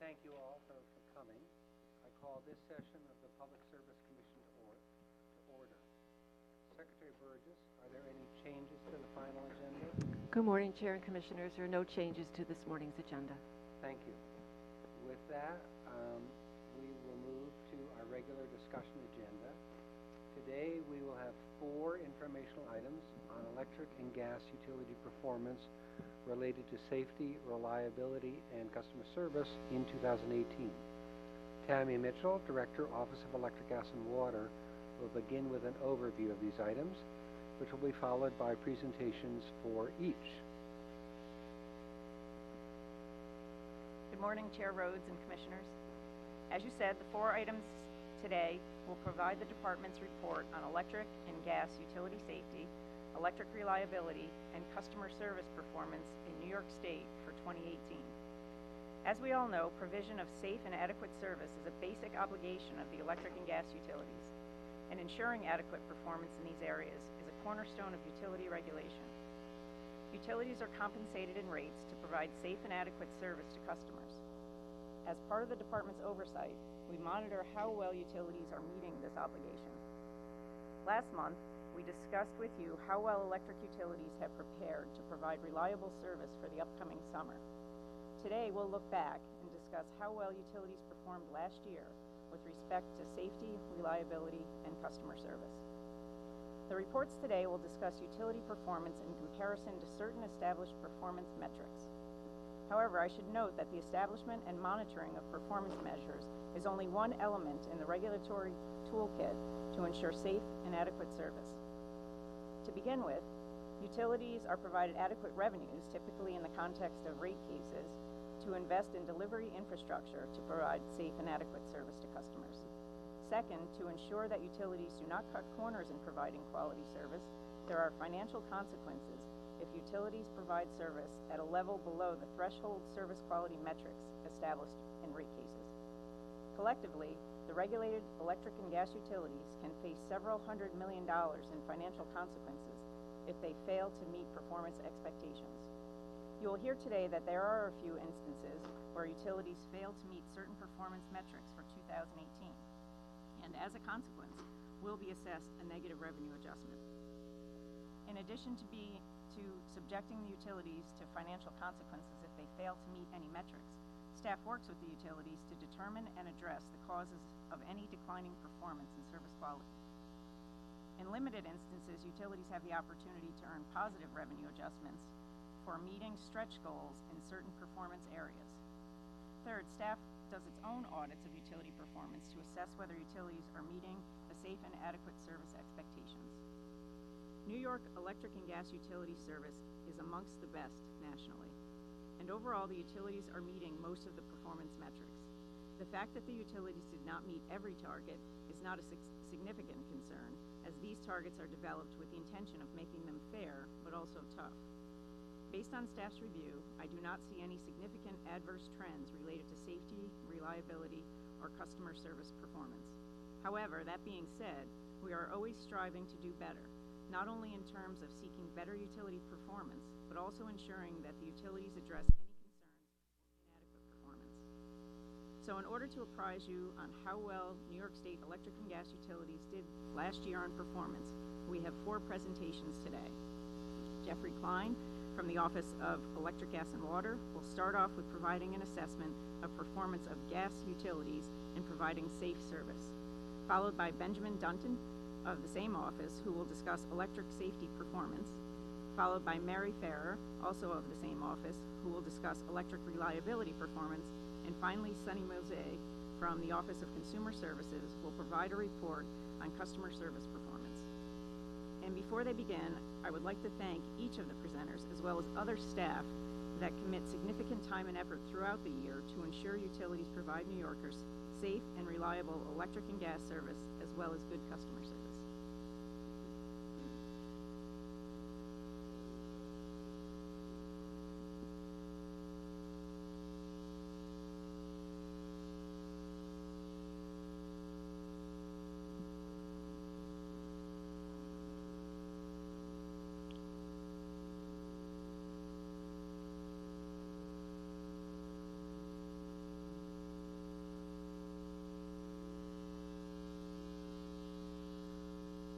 thank you all for coming. I call this session of the Public Service Commission to order. Secretary Burgess, are there any changes to the final agenda? Good morning, Chair and Commissioners. There are no changes to this morning's agenda. Thank you. With that, we will move to our regular discussion agenda. Today, we will have 4 informational items on electric and gas utility performance related to safety, reliability, and customer service in 2018. Tammy Mitchell, Director, Office of Electric, Gas, and Water, will begin with an overview of these items, which will be followed by presentations for each. Good morning, Chair Rhodes and Commissioners. As you said, the 4 items today will provide the Department's report on electric and gas utility safety, electric reliability, and customer service performance in New York State for 2018. As we all know, provision of safe and adequate service is a basic obligation of the electric and gas utilities, and ensuring adequate performance in these areas is a cornerstone of utility regulation. Utilities are compensated in rates to provide safe and adequate service to customers. As part of the Department's oversight, we monitor how well utilities are meeting this obligation. Last month, we discussed with you how well electric utilities have prepared to provide reliable service for the upcoming summer. Today, we'll look back and discuss how well utilities performed last year with respect to safety, reliability, and customer service. The reports today will discuss utility performance in comparison to certain established performance metrics. However, I should note that the establishment and monitoring of performance measures is only one element in the regulatory toolkit to ensure safe and adequate service. To begin with, utilities are provided adequate revenues, typically in the context of rate cases, to invest in delivery infrastructure to provide safe and adequate service to customers. Second, to ensure that utilities do not cut corners in providing quality service, there are financial consequences if utilities provide service at a level below the threshold service quality metrics established in rate cases. Collectively, the regulated electric and gas utilities can face several $100 million in financial consequences if they fail to meet performance expectations. You will hear today that there are a few instances where utilities fail to meet certain performance metrics for 2018, and as a consequence, will be assessed a negative revenue adjustment. In addition to subjecting the utilities to financial consequences if they fail to meet any metrics, staff works with the utilities to determine and address the causes of any declining performance and service quality. In limited instances, utilities have the opportunity to earn positive revenue adjustments for meeting stretch goals in certain performance areas. Third, staff does its own audits of utility performance to assess whether utilities are meeting the safe and adequate service expectations. New York electric and gas utility service is amongst the best nationally, and overall the utilities are meeting most of the performance metrics. The fact that the utilities did not meet every target is not a significant concern, as these targets are developed with the intention of making them fair, but also tough. Based on staff's review, I do not see any significant adverse trends related to safety, reliability, or customer service performance. However, that being said, we are always striving to do better, not only in terms of seeking better utility performance, but also ensuring that the utilities address any concerns of inadequate performance. So in order to apprise you on how well New York State electric and gas utilities did last year on performance, we have 4 presentations today. Jeffrey Klein from the Office of Electric, Gas, and Water will start off with providing an assessment of performance of gas utilities in providing safe service, followed by Benjamin Dunton of the same office, who will discuss electric safety performance, followed by Mary Farrer, also of the same office, who will discuss electric reliability performance, and finally Sunny Mose from the Office of Consumer Services will provide a report on customer service performance. And before they begin, I would like to thank each of the presenters, as well as other staff that commit significant time and effort throughout the year to ensure utilities provide New Yorkers safe and reliable electric and gas service, as well as good customer service.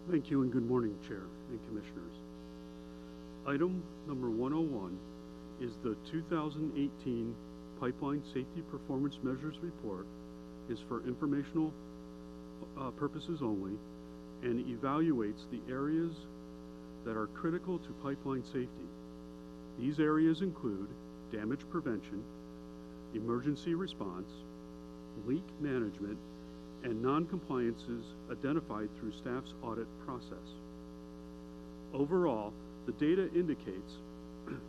Thank you and good morning, Chair and Commissioners. Item number 101 is the 2018 Pipeline Safety Performance Measures Report is for informational purposes only and evaluates the areas that are critical to pipeline safety. These areas include damage prevention, emergency response, leak management, and non-compliances identified through staff's audit process. Overall, the data indicates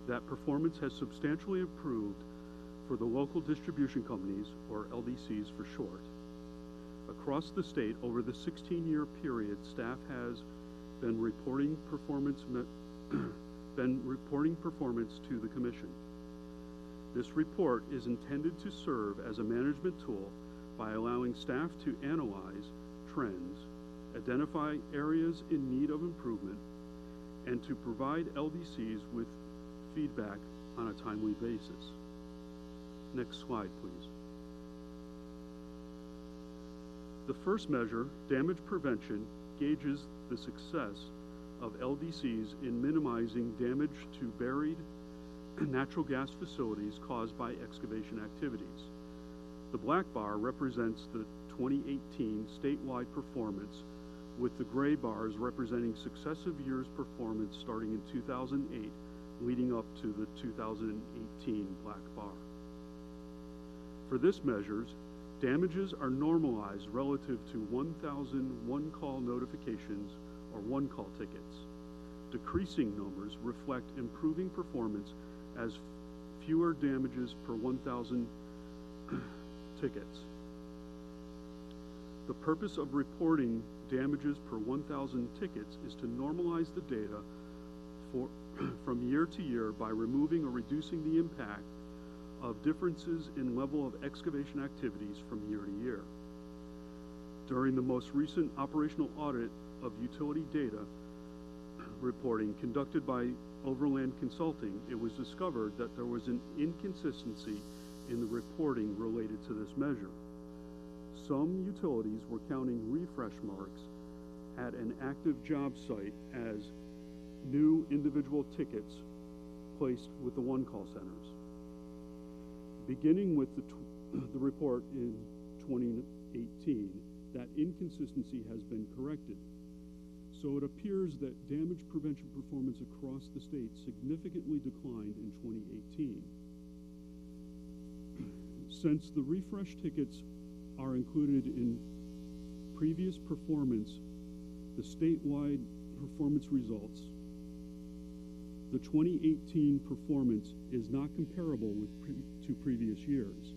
that performance has substantially improved for the local distribution companies, or LDCs for short. Across the state, over the 16-year period, staff has been reporting performance to the Commission. This report is intended to serve as a management tool by allowing staff to analyze trends, identify areas in need of improvement, and to provide LDCs with feedback on a timely basis. Next slide, please. The first measure, damage prevention, gauges the success of LDCs in minimizing damage to buried natural gas facilities caused by excavation activities. The black bar represents the 2018 statewide performance, with the gray bars representing successive years' performance starting in 2008, leading up to the 2018 black bar. For this measures, damages are normalized relative to 1,000 one-call notifications or one-call tickets. Decreasing numbers reflect improving performance as fewer damages per 1,000 tickets. The purpose of reporting damages per 1,000 tickets is to normalize the data from year to year by removing or reducing the impact of differences in level of excavation activities from year to year. During the most recent operational audit of utility data reporting conducted by Overland Consulting, it was discovered that there was an inconsistency in the reporting related to this measure. Some utilities were counting refresh marks at an active job site as new individual tickets placed with the one-call centers. Beginning with the report in 2018, that inconsistency has been corrected. So it appears that damage prevention performance across the state significantly declined in 2018. Since the refresh tickets are included in previous performance, the statewide performance results, the 2018 performance is not comparable to previous years.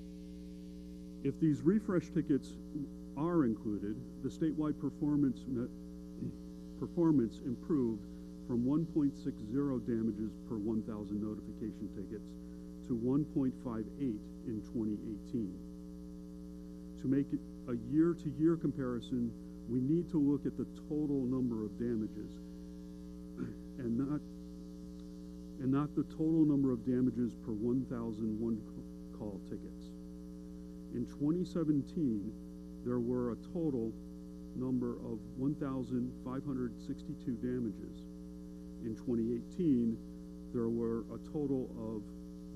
If these refresh tickets are included, the statewide performance improved from 1.60 damages per 1,000 notification tickets to 1.58 in 2018. To make it a year-to-year comparison, we need to look at the total number of damages and not the total number of damages per 1,000 one-call tickets. In 2017, there were a total number of 1,562 damages. In 2018, there were a total of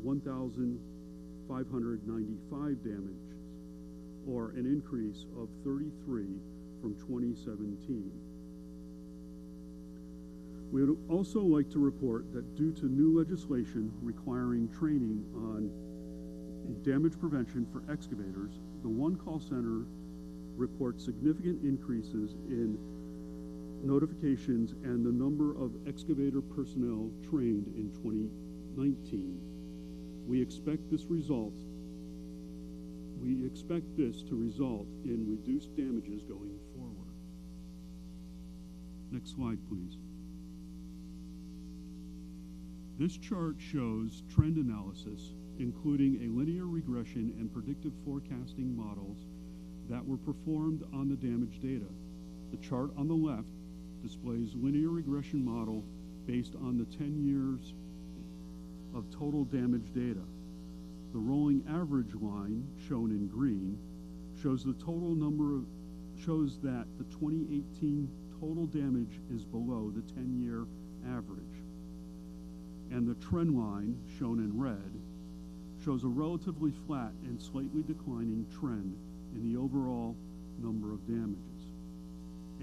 1,595 damages, or an increase of 33 from 2017. We would also like to report that due to new legislation requiring training on damage prevention for excavators, the one-call center reports significant increases in notifications and the number of excavator personnel trained in 2019. We expect this to result in reduced damages going forward. Next slide, please. This chart shows trend analysis, including a linear regression and predictive forecasting models that were performed on the damage data. The chart on the left displays linear regression model based on the 10 years of total damage data. The rolling average line, shown in green, shows that the 2018 total damage is below the 10-year average. And the trend line, shown in red, shows a relatively flat and slightly declining trend in the overall number of damages.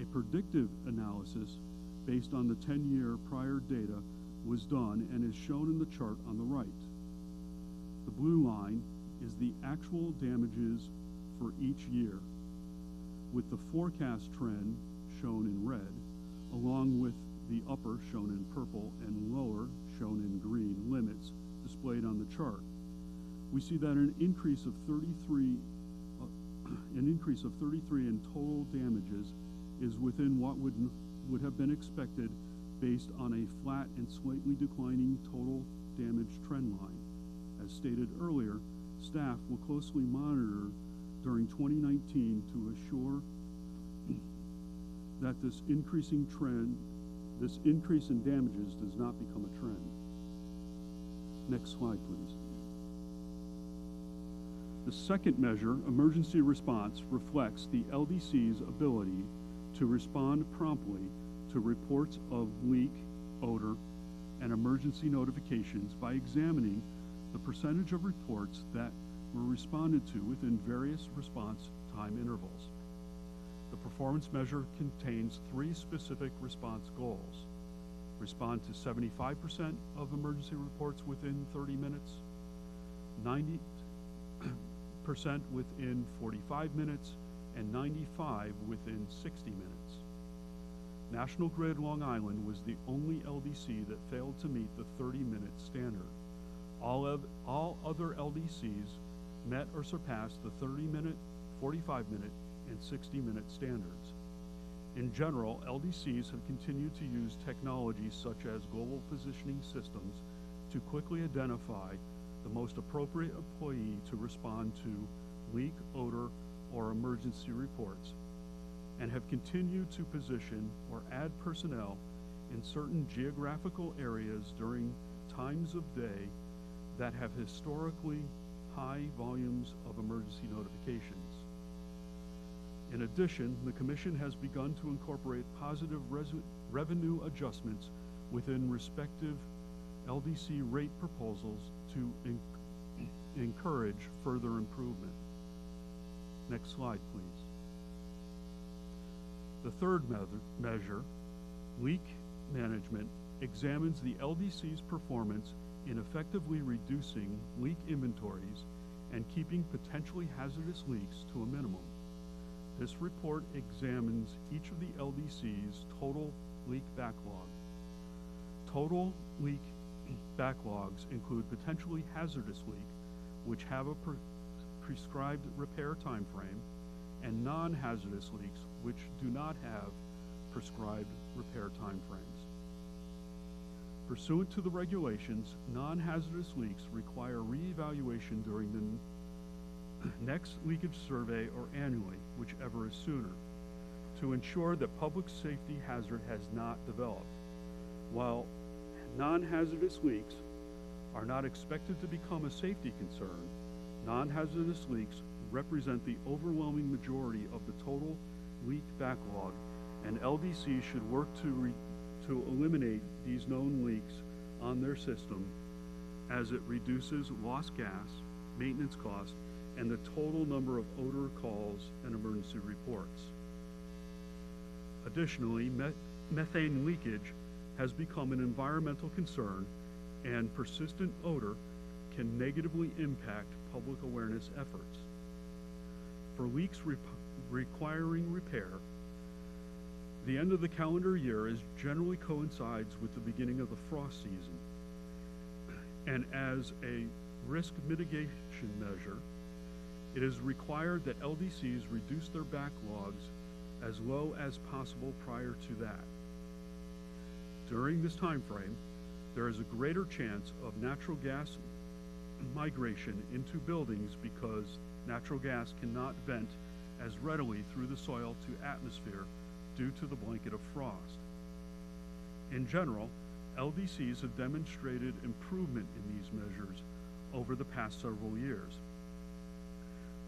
A predictive analysis based on the 10-year prior data was done and is shown in the chart on the right. The blue line is the actual damages for each year, with the forecast trend shown in red, along with the upper shown in purple and lower shown in green limits displayed on the chart. We see that an increase of 33 in total damages is within what would have been expected based on a flat and slightly declining total damage trend line. As stated earlier, staff will closely monitor during 2019 to assure that this increase in damages does not become a trend. Next slide, please. The second measure, emergency response, reflects the LDC's ability to respond promptly to reports of leak, odor, and emergency notifications by examining the percentage of reports that were responded to within various response time intervals. The performance measure contains 3 specific response goals. Respond to 75% of emergency reports within 30 minutes, 90% within 45 minutes, and 95 within 60 minutes. National Grid Long Island was the only LDC that failed to meet the 30-minute standard. All other LDCs met or surpassed the 30-minute, 45-minute, and 60-minute standards. In general, LDCs have continued to use technologies such as global positioning systems to quickly identify the most appropriate employee to respond to leak, odor, or emergency reports, and have continued to position or add personnel in certain geographical areas during times of day that have historically high volumes of emergency notifications. In addition, the Commission has begun to incorporate positive revenue adjustments within respective LDC rate proposals to encourage further improvement. Next slide, please. The third measure, leak management, examines the LDC's performance in effectively reducing leak inventories and keeping potentially hazardous leaks to a minimum. This report examines each of the LDC's total leak backlog. Total leak backlogs include potentially hazardous leak, which have a prescribed repair time frame, and non-hazardous leaks, which do not have prescribed repair time frames. Pursuant to the regulations, non-hazardous leaks require reevaluation during the next leakage survey or annually, whichever is sooner, to ensure that public safety hazard has not developed. While non-hazardous leaks are not expected to become a safety concern, non-hazardous leaks represent the overwhelming majority of the total leak backlog, and LDC should work to eliminate these known leaks on their system, as it reduces lost gas, maintenance costs, and the total number of odor calls and emergency reports. Additionally, methane leakage has become an environmental concern, and persistent odor can negatively impact public awareness efforts. For leaks requiring repair, the end of the calendar year generally coincides with the beginning of the frost season. And as a risk mitigation measure, it is required that LDCs reduce their backlogs as low as possible prior to that. During this time frame, there is a greater chance of natural gas migration into buildings because natural gas cannot vent as readily through the soil to atmosphere due to the blanket of frost. In general, LDCs have demonstrated improvement in these measures over the past several years.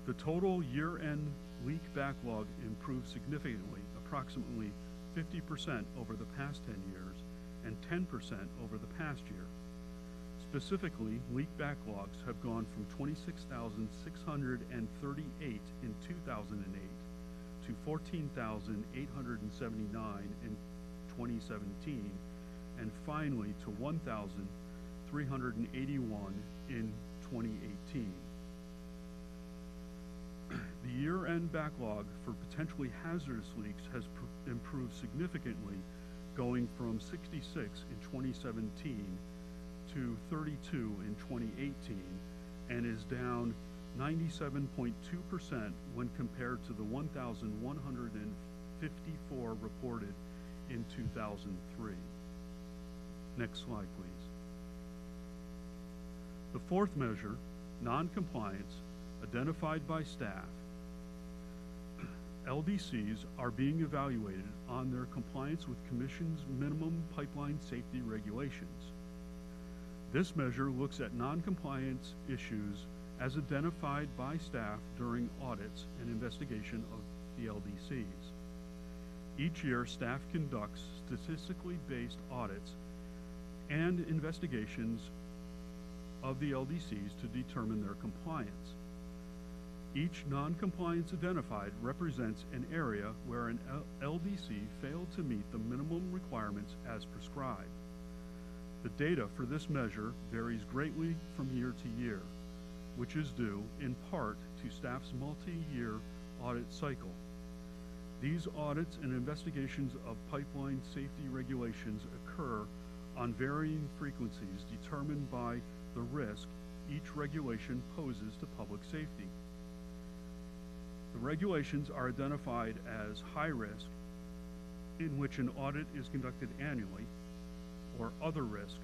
The total year-end leak backlog improved significantly, approximately 50% over the past 10 years and 10% over the past year. Specifically, leak backlogs have gone from 26,638 in 2008 to 14,879 in 2017, and finally to 1,381 in 2018. The year-end backlog for potentially hazardous leaks has improved significantly, going from 66 in 2017 to 32 in 2018, and is down 97.2% when compared to the 1,154 reported in 2003. Next slide, please. The fourth measure, non-compliance, identified by staff. LDCs are being evaluated on their compliance with Commission's minimum pipeline safety regulations. This measure looks at non-compliance issues as identified by staff during audits and investigation of the LDCs. Each year, staff conducts statistically based audits and investigations of the LDCs to determine their compliance. Each non-compliance identified represents an area where an LDC failed to meet the minimum requirements as prescribed. The data for this measure varies greatly from year to year, which is due in part to staff's multi-year audit cycle. These audits and investigations of pipeline safety regulations occur on varying frequencies determined by the risk each regulation poses to public safety. The regulations are identified as high risk, in which an audit is conducted annually, or other risk,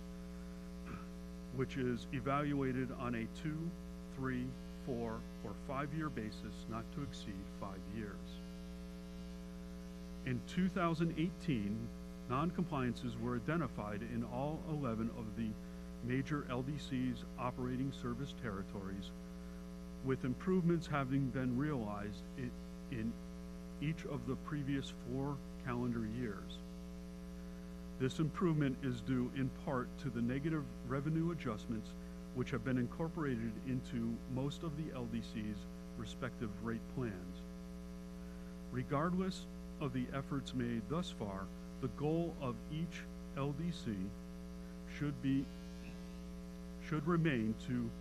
which is evaluated on a 2, 3, 4, or 5-year basis not to exceed 5 years. In 2018, non-compliances were identified in all 11 of the major LDC's operating service territories, with improvements having been realized in each of the previous 4 calendar years. This improvement is due in part to the negative revenue adjustments which have been incorporated into most of the LDC's respective rate plans. Regardless of the efforts made thus far, the goal of each LDC should remain to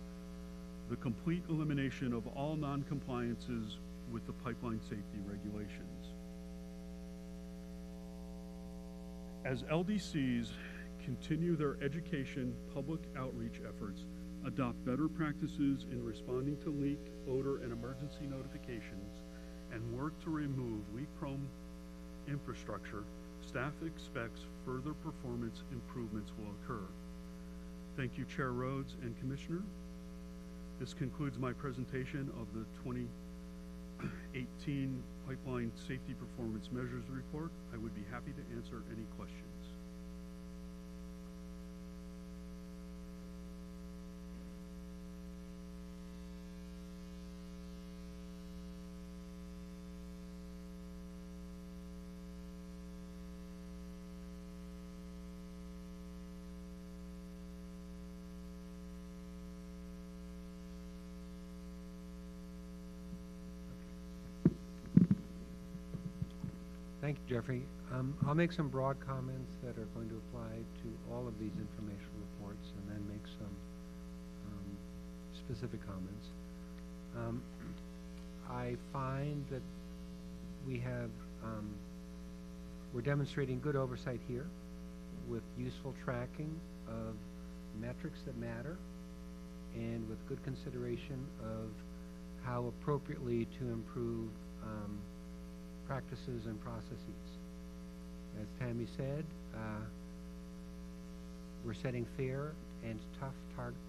the complete elimination of all non-compliances with the pipeline safety regulations. As LDCs continue their education, public outreach efforts, adopt better practices in responding to leak, odor, and emergency notifications, and work to remove leak-prone infrastructure, staff expects further performance improvements will occur. Thank you, Chair Rhodes and Commissioner. This concludes my presentation of the 2018 Pipeline Safety Performance Measures Report. I would be happy to answer any questions. Thank you, Jeffrey. I'll make some broad comments that are going to apply to all of these informational reports, and then make some specific comments. I find that we're demonstrating good oversight here with useful tracking of metrics that matter, and with good consideration of how appropriately to improve practices and processes. As Tammy said, we're setting fair and tough targets.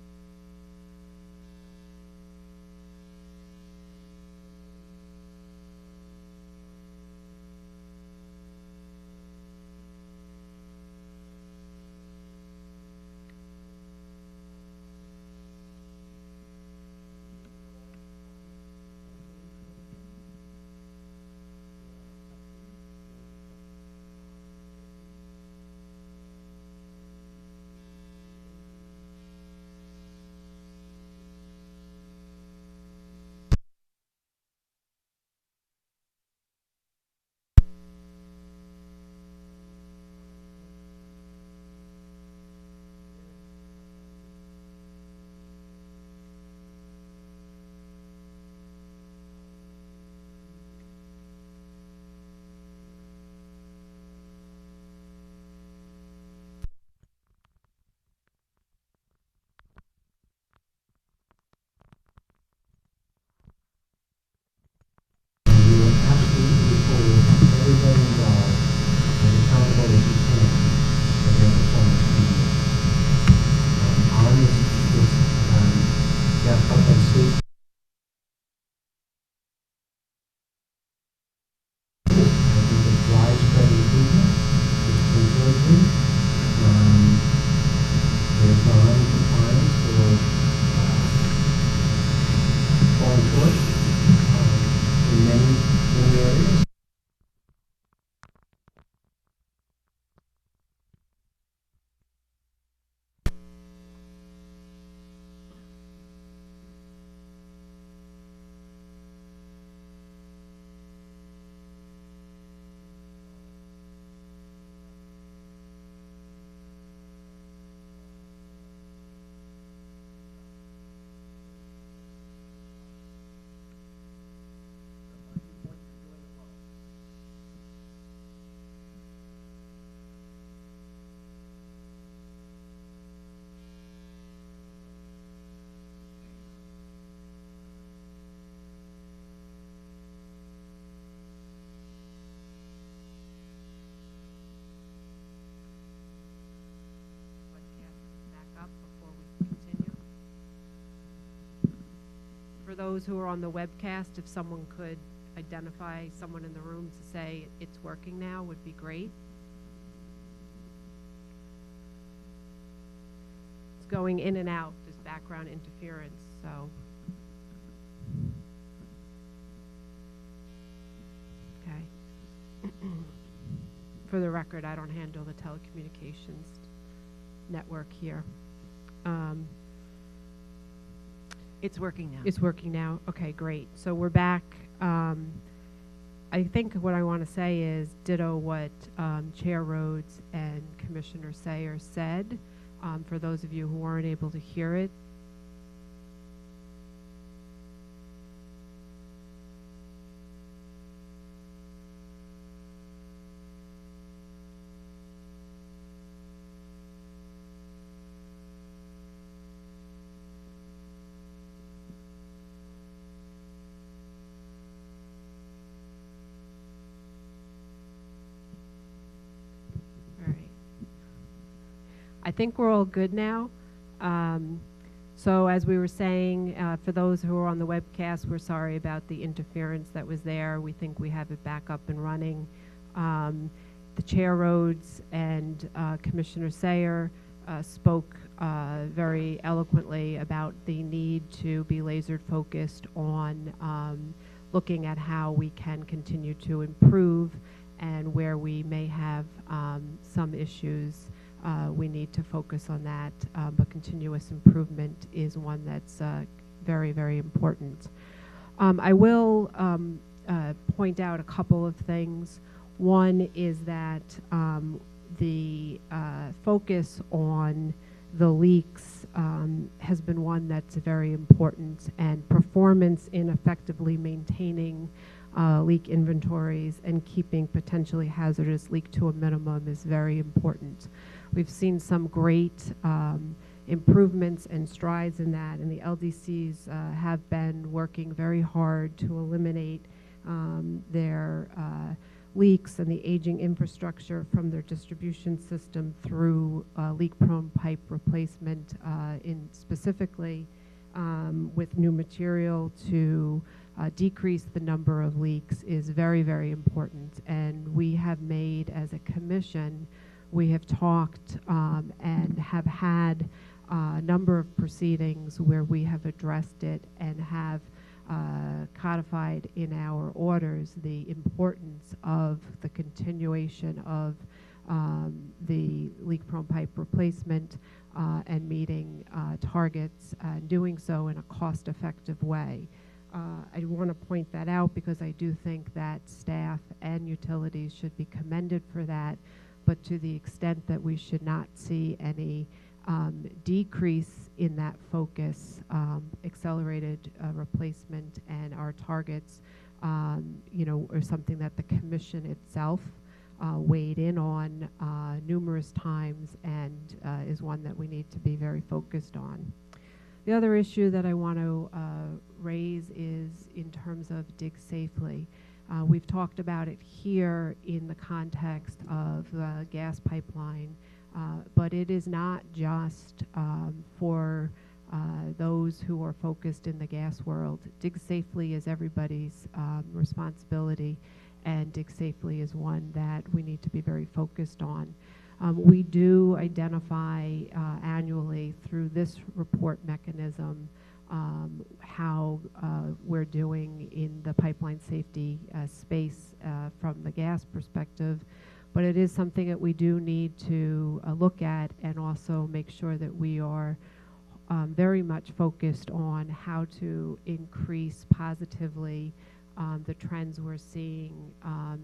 for those who are on the webcast, if someone could identify someone in the room to say it's working now, would be great. It's going in and out, there's background interference, so. Okay. For the record, I don't handle the telecommunications network here. It's working now. It's working now? Okay, great. So we're back. I think what I want to say is ditto what Chair Rhodes and Commissioner Sayer said. For those of you who weren't able to hear it, I think we're all good now. So as we were saying, for those who are on the webcast, we're sorry about the interference that was there. We think we have it back up and running. The Chair Rhodes and Commissioner Sayer spoke very eloquently about the need to be laser focused on looking at how we can continue to improve, and where we may have some issues. We need to focus on that, but continuous improvement is one that's very, very important. I will point out a couple of things. One is that the focus on the leaks has been one that's very important, and performance in effectively maintaining leak inventories and keeping potentially hazardous leak to a minimum is very important. We've seen some great improvements and strides in that, and the LDCs have been working very hard to eliminate their leaks and the aging infrastructure from their distribution system through leak-prone pipe replacement, in specifically with new material to decrease the number of leaks is very, very important. And we have made, as a commission, we have talked and have had a number of proceedings where we have addressed it and have codified in our orders the importance of the continuation of the leak-prone pipe replacement and meeting targets, and doing so in a cost-effective way. I want to point that out because I do think that staff and utilities should be commended for that, but to the extent that we should not see any decrease in that focus, accelerated replacement and our targets, you know, are something that the commission itself weighed in on numerous times, and is one that we need to be very focused on. The other issue that I want to raise is in terms of dig safely. We've talked about it here in the context of the gas pipeline, but it is not just for those who are focused in the gas world. Dig safely is everybody's responsibility, and dig safely is one that we need to be very focused on. We do identify annually through this report mechanism how we're doing in the pipeline safety space from the gas perspective, but it is something that we do need to look at and also make sure that we are very much focused on how to increase positively the trends we're seeing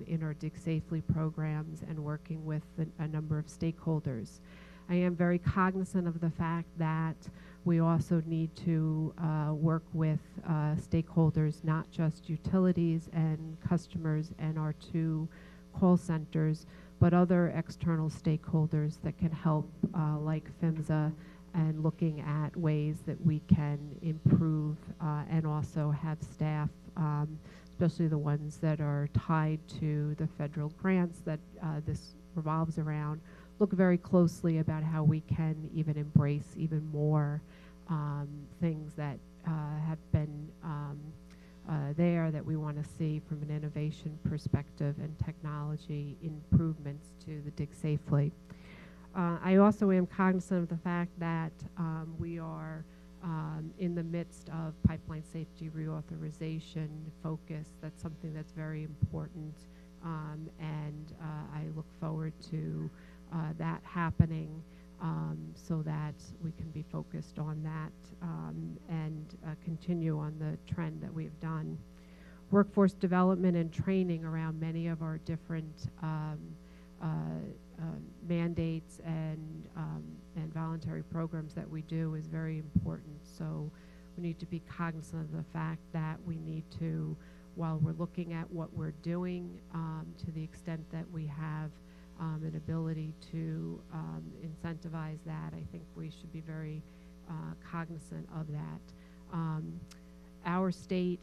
in our Dig Safely programs and working with a number of stakeholders. I am very cognizant of the fact that we also need to work with stakeholders, not just utilities and customers and our 2 call centers, but other external stakeholders that can help, like PHMSA, and looking at ways that we can improve and also have staff, especially the ones that are tied to the federal grants that this revolves around, look very closely about how we can even embrace even more things that have been there that we want to see from an innovation perspective and technology improvements to the Dig Safely. I also am cognizant of the fact that we are in the midst of pipeline safety reauthorization focus. That's something that's very important, and I look forward to that happening so that we can be focused on that and continue on the trend that we've done. Workforce development and training around many of our different mandates and voluntary programs that we do is very important. So we need to be cognizant of the fact that we need to, while we're looking at what we're doing, to the extent that we have an ability to incentivize that, I think we should be very cognizant of that. Our state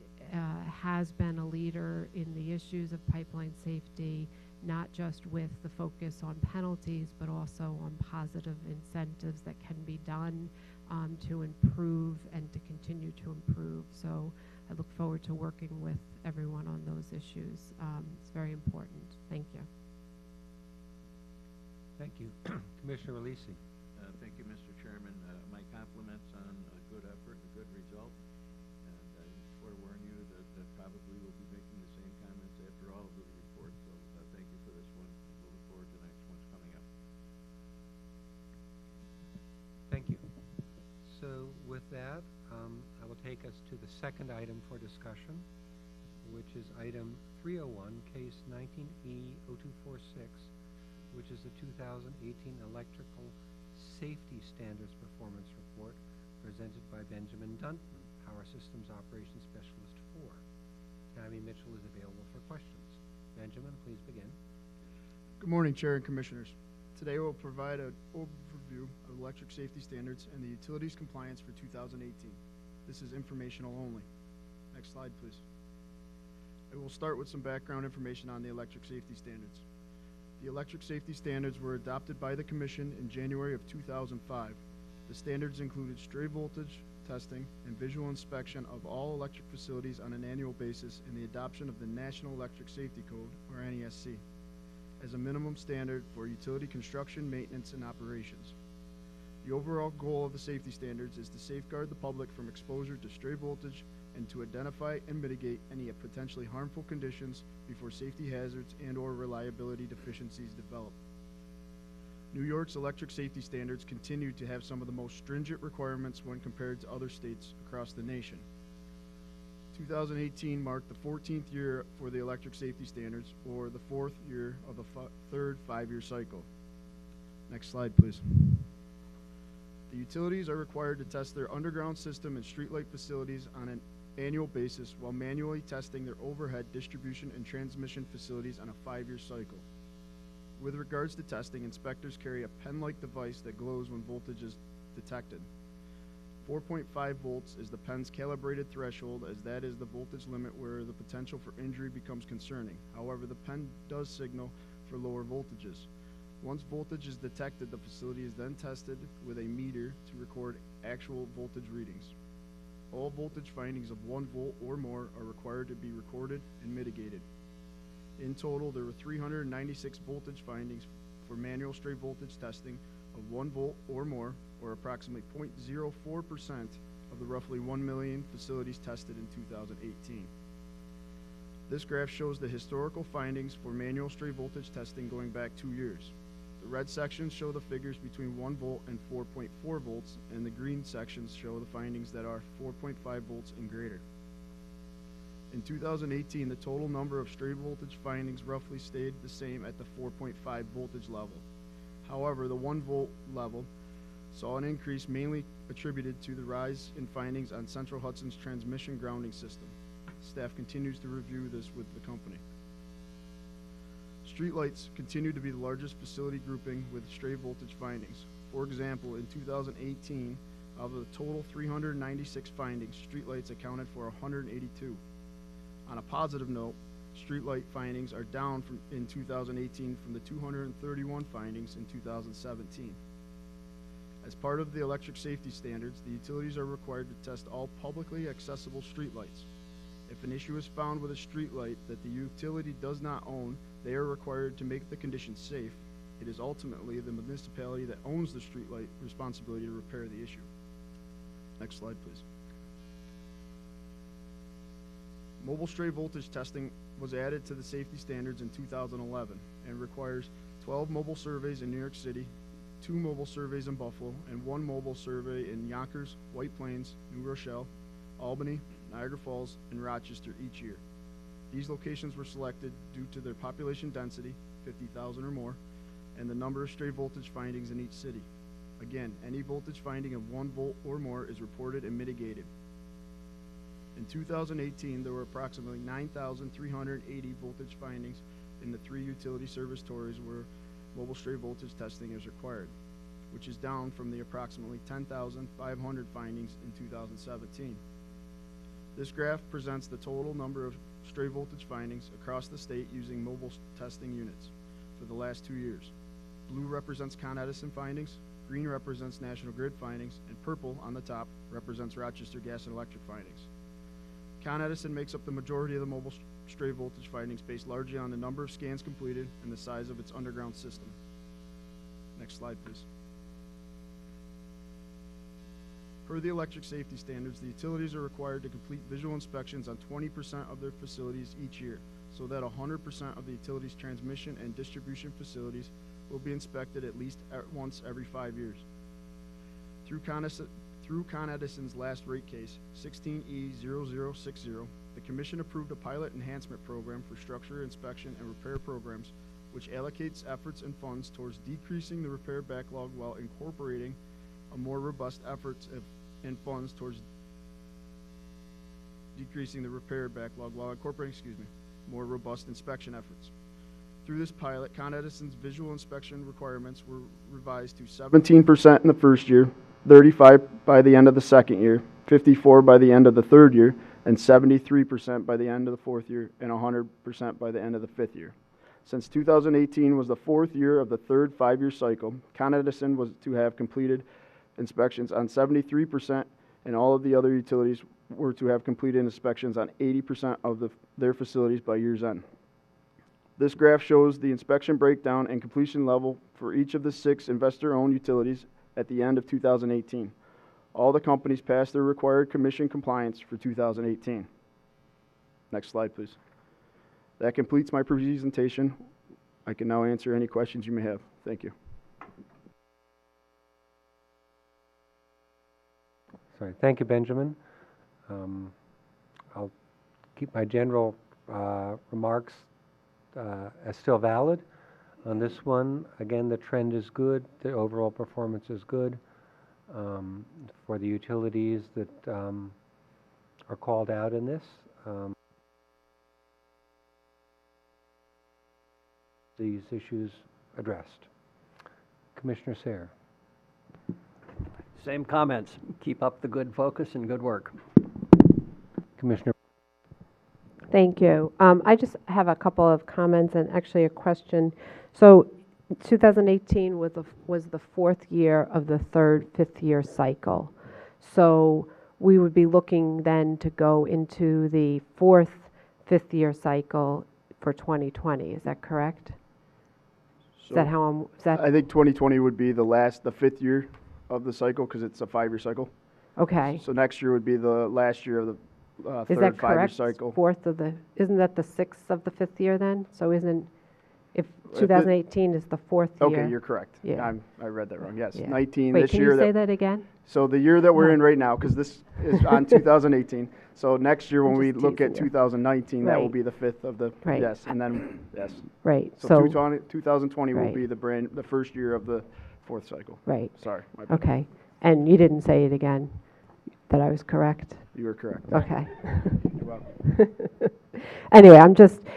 has been a leader in the issues of pipeline safety, not just with the focus on penalties, but also on positive incentives that can be done to improve and to continue to improve. So I look forward to working with everyone on those issues. It's very important. Thank you. Thank you. Commissioner Releasy. Thank you, Mr. Chairman. My compliments on a good effort, a good result. And I forewarn you that probably will be making the same comments after all of the reports. So thank you for this one. We'll look forward to the next ones coming up. Thank you. So with that, I will take us to the second item for discussion, which is item 301, case 19E0246, which is the 2018 Electrical Safety Standards Performance Report presented by Benjamin Duntman, Power Systems Operations Specialist 4. Tammy Mitchell is available for questions. Benjamin, please begin. Good morning, Chair and Commissioners. Today we'll provide an overview of electric safety standards and the utilities compliance for 2018. This is informational only. Next slide, please. I will start with some background information on the electric safety standards. The electric safety standards were adopted by the Commission in January of 2005. The standards included stray voltage testing and visual inspection of all electric facilities on an annual basis and the adoption of the National Electric Safety Code, or NESC, as a minimum standard for utility construction, maintenance, and operations. The overall goal of the safety standards is to safeguard the public from exposure to stray voltage and to identify and mitigate any potentially harmful conditions before safety hazards and/or reliability deficiencies develop. New York's electric safety standards continue to have some of the most stringent requirements when compared to other states across the nation. 2018 marked the 14th year for the electric safety standards, or the 4th year of the third 5-year cycle. Next slide, please. The utilities are required to test their underground system and streetlight facilities on an annual basis while manually testing their overhead distribution and transmission facilities on a 5-year cycle. With regards to testing, inspectors carry a pen-like device that glows when voltage is detected. 4.5 volts is the pen's calibrated threshold, as that is the voltage limit where the potential for injury becomes concerning. However, the pen does signal for lower voltages. Once voltage is detected, the facility is then tested with a meter to record actual voltage readings. All voltage findings of 1 volt or more are required to be recorded and mitigated. In total, there were 396 voltage findings for manual stray voltage testing of 1 volt or more, or approximately 0.04% of the roughly 1 million facilities tested in 2018. This graph shows the historical findings for manual stray voltage testing going back 2 years. The red sections show the figures between 1 volt and 4.4 volts, and the green sections show the findings that are 4.5 volts and greater. In 2018, the total number of stray voltage findings roughly stayed the same at the 4.5 voltage level. However, the 1 volt level saw an increase mainly attributed to the rise in findings on Central Hudson's transmission grounding system. Staff continues to review this with the company. Streetlights continue to be the largest facility grouping with stray voltage findings. For example, in 2018, of the total 396 findings, streetlights accounted for 182. On a positive note, streetlight findings are down in 2018 from the 231 findings in 2017. As part of the electric safety standards, the utilities are required to test all publicly accessible streetlights. If an issue is found with a streetlight that the utility does not own, they are required to make the condition safe. It is ultimately the municipality that owns the streetlight responsibility to repair the issue. Next slide, please. Mobile stray voltage testing was added to the safety standards in 2011 and requires 12 mobile surveys in New York City, 2 mobile surveys in Buffalo, and 1 mobile survey in Yonkers, White Plains, New Rochelle, Albany, Niagara Falls, and Rochester each year. These locations were selected due to their population density, 50,000 or more, and the number of stray voltage findings in each city. Again, any voltage finding of 1 volt or more is reported and mitigated. In 2018, there were approximately 9,380 voltage findings in the 3 utility service territories where mobile stray voltage testing is required, which is down from the approximately 10,500 findings in 2017. This graph presents the total number of stray voltage findings across the state using mobile testing units for the last 2 years. Blue represents Con Edison findings, green represents National Grid findings, and purple on the top represents Rochester Gas and Electric findings. Con Edison makes up the majority of the mobile stray voltage findings based largely on the number of scans completed and the size of its underground system. Next slide, please. Per the electric safety standards, the utilities are required to complete visual inspections on 20% of their facilities each year, so that 100% of the utilities' transmission and distribution facilities will be inspected at least once every 5 years. Through Con Edison's last rate case, 16E0060, the Commission approved a pilot enhancement program for structure inspection and repair programs, which allocates efforts and funds towards decreasing the repair backlog while incorporating a more robust efforts and funds towards decreasing the repair backlog while incorporating, more robust inspection efforts. Through this pilot, Con Edison's visual inspection requirements were revised to 17% in the first year, 35 by the end of the second year, 54 by the end of the third year, and 73% by the end of the fourth year, and 100% by the end of the fifth year. Since 2018 was the 4th year of the third 5-year cycle, Con Edison was to have completed inspections on 73%, and all of the other utilities were to have completed inspections on 80% of their facilities by year's end. This graph shows the inspection breakdown and completion level for each of the 6 investor-owned utilities at the end of 2018. All the companies passed their required commission compliance for 2018. Next slide, please. That completes my presentation. I can now answer any questions you may have. Thank you. Sorry, thank you, Benjamin. I'll keep my general remarks as still valid. On this one, again, the trend is good. The overall performance is good. For the utilities that are called out in this, these issues addressed. Commissioner Sayre. Same comments. Keep up the good focus and good work. Commissioner. Thank you. I just have a couple of comments and actually a question. So 2018 was the 4th year of the 5th year cycle. So we would be looking then to go into the 4th 5th year cycle for 2020. Is that correct? So Is that how I'm, is that? I think 2020 would be the 5th year of the cycle because it's a 5-year cycle. Okay. So next year would be the last year of the Is third that 5-year correct? cycle. 4th of the, isn't that the 6th of the 5th year then? So isn't, if If it- 2018 is the 4th year? Okay, you're correct. Yeah. I read that wrong. Yes, Yeah. 19 Wait, this can year. you say that again? So the year that we're No. in right now, because this is on 2018. So next year when I'm we just look at teasing you. 2019, that will Right. be the 5th of the, Right. yes, and then, yes. Right, So so, 2020 will Right. be the first year of the 4th cycle. right, Sorry, my bad. okay. And you didn't say it again, that I was correct? You were correct. Okay. You're welcome. Anyway,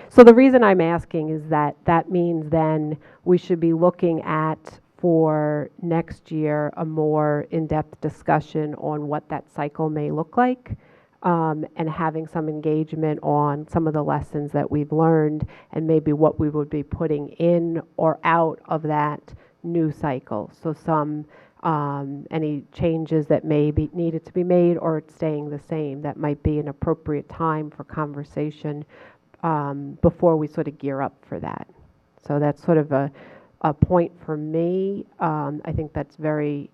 so the reason I'm asking is that means then we should be looking at, for next year, a more in-depth discussion on what that cycle may look like, and having some engagement on some of the lessons that we've learned and maybe what we would be putting in or out of that new cycle. So some any changes that may be needed to be made, or it's staying the same. That might be an appropriate time for conversation before we sort of gear up for that. So that's sort of a point for me. I think that's very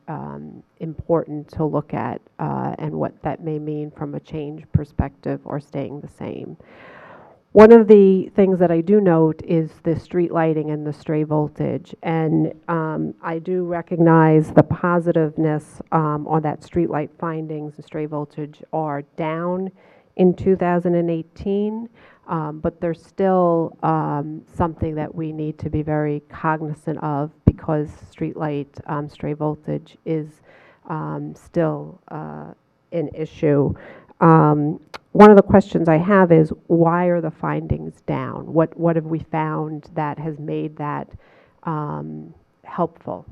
important to look at and what that may mean from a change perspective or staying the same. One of the things that I do note is the street lighting and the stray voltage, and I do recognize the positiveness on that street light findings. The stray voltage are down in 2018, but there's still something that we need to be very cognizant of, because street light stray voltage is still an issue. One of the questions I have is, why are the findings down? What have we found that has made that helpful?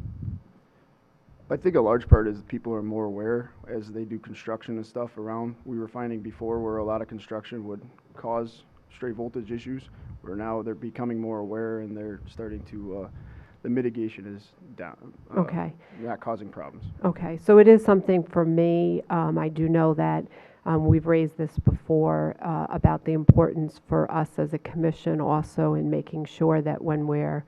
I think a large part is people are more aware as they do construction and stuff around. We were finding before where a lot of construction would cause stray voltage issues, where now they're becoming more aware and they're starting to, the mitigation is down. Okay. Not causing problems. Okay, so it is something for me. I do know that we've raised this before about the importance for us as a commission also in making sure that when we're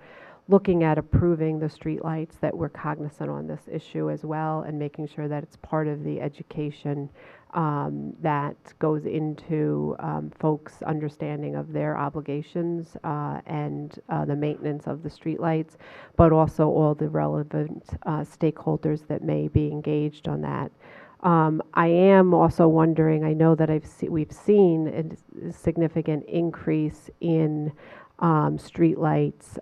looking at approving the streetlights, that we're cognizant on this issue as well, and making sure that it's part of the education that goes into folks' understanding of their obligations and the maintenance of the streetlights, but also all the relevant stakeholders that may be engaged on that. I am also wondering, I know that we've seen a significant increase in streetlights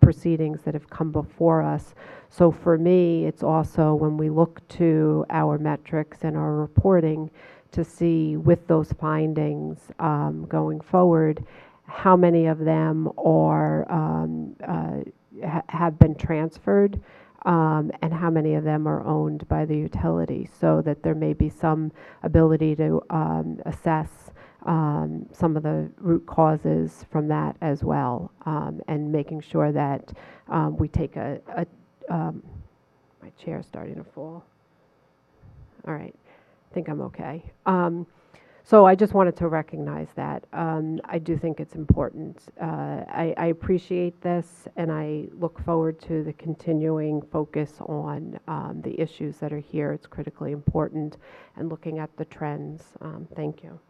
proceedings that have come before us. So for me, it's also when we look to our metrics and our reporting to see with those findings going forward, how many of them are have been transferred, and how many of them are owned by the utility, so that there may be some ability to assess some of the root causes from that as well, and making sure that we take my chair's starting to fall. All right, I think I'm okay. So I just wanted to recognize that. I do think it's important. I appreciate this, and I look forward to the continuing focus on the issues that are here. It's critically important, and looking at the trends. Thank you.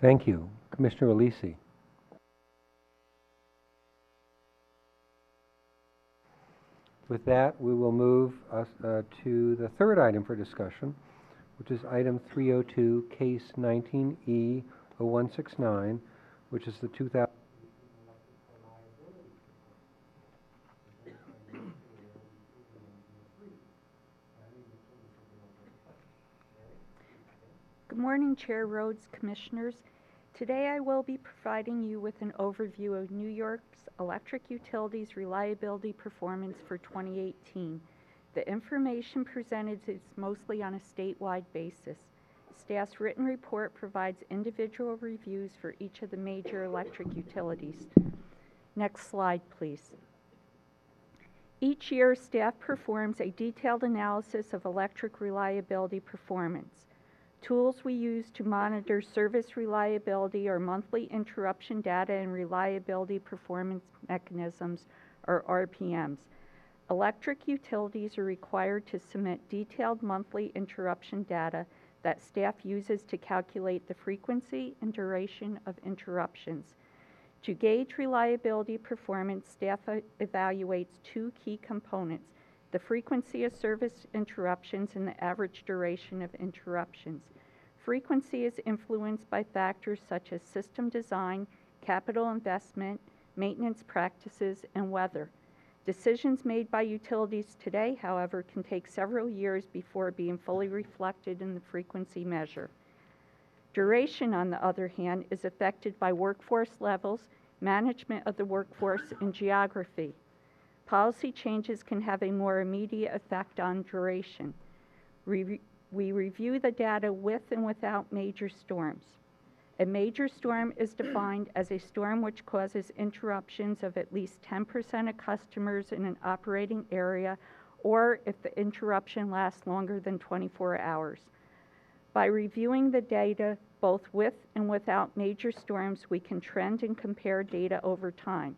Thank you. Commissioner Alisi. With that, we will move us to the third item for discussion, which is item 302, case 19E0169, which is the 2000. Good morning, Chair Rhodes, Commissioners. Today I will be providing you with an overview of New York's electric utilities reliability performance for 2018. The information presented is mostly on a statewide basis. Staff's written report provides individual reviews for each of the major electric utilities. Next slide, please. Each year, staff performs a detailed analysis of electric reliability performance. Tools we use to monitor service reliability are monthly interruption data and reliability performance mechanisms, or RPMs. Electric utilities are required to submit detailed monthly interruption data that staff uses to calculate the frequency and duration of interruptions. To gauge reliability performance, staff evaluates two key components: the frequency of service interruptions and the average duration of interruptions. Frequency is influenced by factors such as system design, capital investment, maintenance practices, and weather. Decisions made by utilities today, however, can take several years before being fully reflected in the frequency measure. Duration, on the other hand, is affected by workforce levels, management of the workforce, and geography. Policy changes can have a more immediate effect on duration. We review the data with and without major storms. A major storm is defined as a storm which causes interruptions of at least 10% of customers in an operating area, or if the interruption lasts longer than 24 hours. By reviewing the data both with and without major storms, we can trend and compare data over time.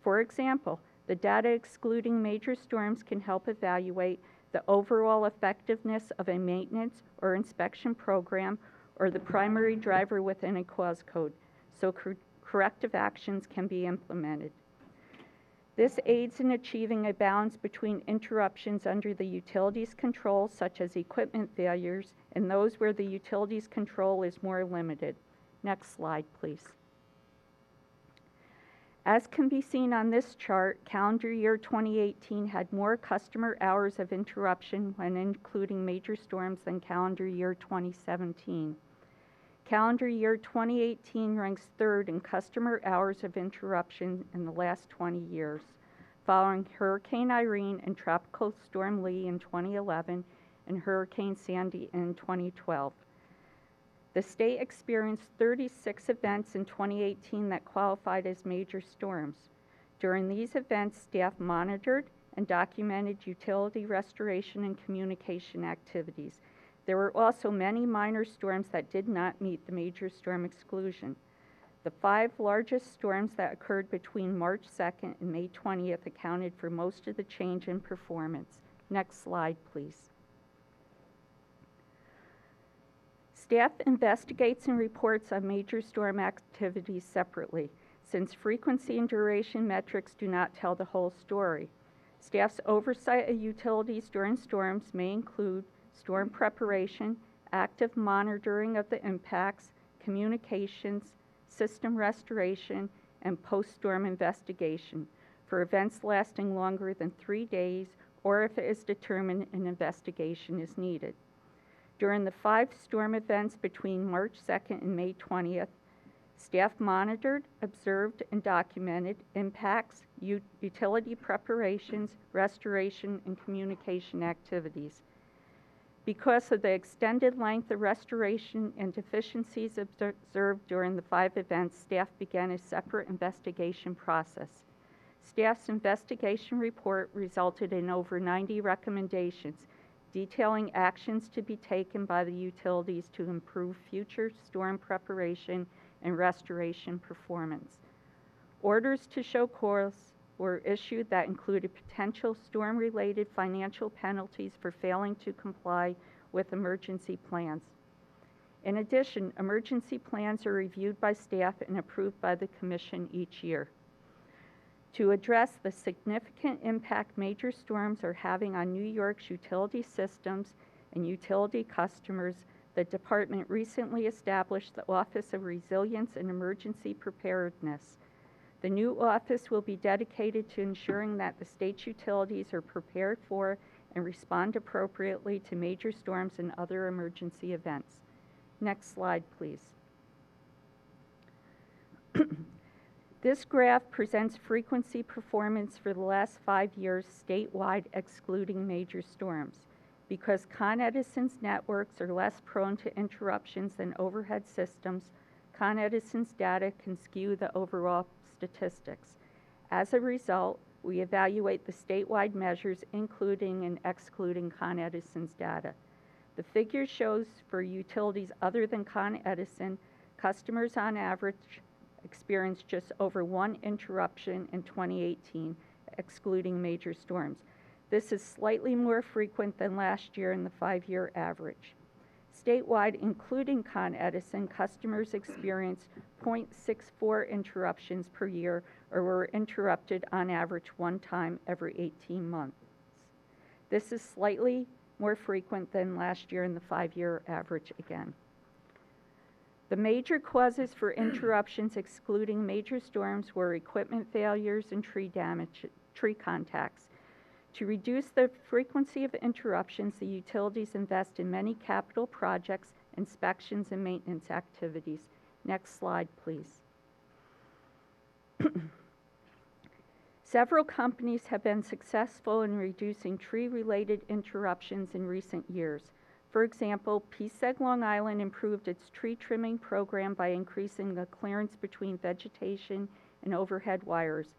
For example, the data excluding major storms can help evaluate the overall effectiveness of a maintenance or inspection program or the primary driver within a cause code, so corrective actions can be implemented. This aids in achieving a balance between interruptions under the utilities control, such as equipment failures, and those where the utilities control is more limited. Next slide, please. As can be seen on this chart, calendar year 2018 had more customer hours of interruption when including major storms than calendar year 2017. Calendar year 2018 ranks third in customer hours of interruption in the last 20 years, following Hurricane Irene and Tropical Storm Lee in 2011 and Hurricane Sandy in 2012. The state experienced 36 events in 2018 that qualified as major storms. During these events, staff monitored and documented utility restoration and communication activities. There were also many minor storms that did not meet the major storm exclusion. The 5 largest storms that occurred between March 2nd and May 20th accounted for most of the change in performance. Next slide, please. Staff investigates and reports on major storm activities separately, since frequency and duration metrics do not tell the whole story. Staff's oversight of utilities during storms may include storm preparation, active monitoring of the impacts, communications, system restoration, and post-storm investigation for events lasting longer than 3 days, or if it is determined an investigation is needed. During the 5 storm events between March 2nd and May 20th, staff monitored, observed, and documented impacts, utility preparations, restoration, and communication activities. Because of the extended length of restoration and deficiencies observed during the 5 events, staff began a separate investigation process. Staff's investigation report resulted in over 90 recommendations, detailing actions to be taken by the utilities to improve future storm preparation and restoration performance. Orders to show cause were issued that included potential storm-related financial penalties for failing to comply with emergency plans. In addition, emergency plans are reviewed by staff and approved by the Commission each year. To address the significant impact major storms are having on New York's utility systems and utility customers, the Department recently established the Office of Resilience and Emergency Preparedness. The new office will be dedicated to ensuring that the state's utilities are prepared for and respond appropriately to major storms and other emergency events. Next slide, please. This graph presents frequency performance for the last 5 years statewide, excluding major storms. Because Con Edison's networks are less prone to interruptions than overhead systems, Con Edison's data can skew the overall statistics. As a result, we evaluate the statewide measures, including and excluding Con Edison's data. The figure shows for utilities other than Con Edison, customers on average experienced just over 1 interruption in 2018, excluding major storms. This is slightly more frequent than last year in the 5-year average. Statewide, including Con Edison, customers experienced 0.64 interruptions per year, or were interrupted on average 1 time every 18 months. This is slightly more frequent than last year in the 5-year average again. The major causes for interruptions excluding major storms were equipment failures and tree damage, tree contacts. To reduce the frequency of interruptions, the utilities invest in many capital projects, inspections, and maintenance activities. Next slide, please. Several companies have been successful in reducing tree-related interruptions in recent years. For example, PSEG Long Island improved its tree trimming program by increasing the clearance between vegetation and overhead wires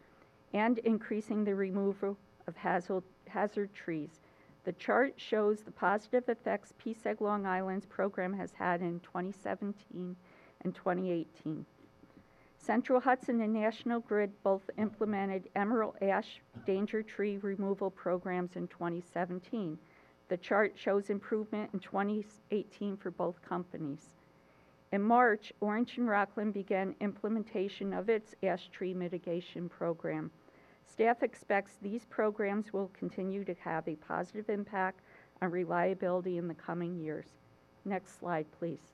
and increasing the removal of hazard trees. The chart shows the positive effects PSEG Long Island's program has had in 2017 and 2018. Central Hudson and National Grid both implemented emerald ash danger tree removal programs in 2017. The chart shows improvement in 2018 for both companies. In March, Orange and Rockland began implementation of its ash tree mitigation program. Staff expects these programs will continue to have a positive impact on reliability in the coming years. Next slide, please.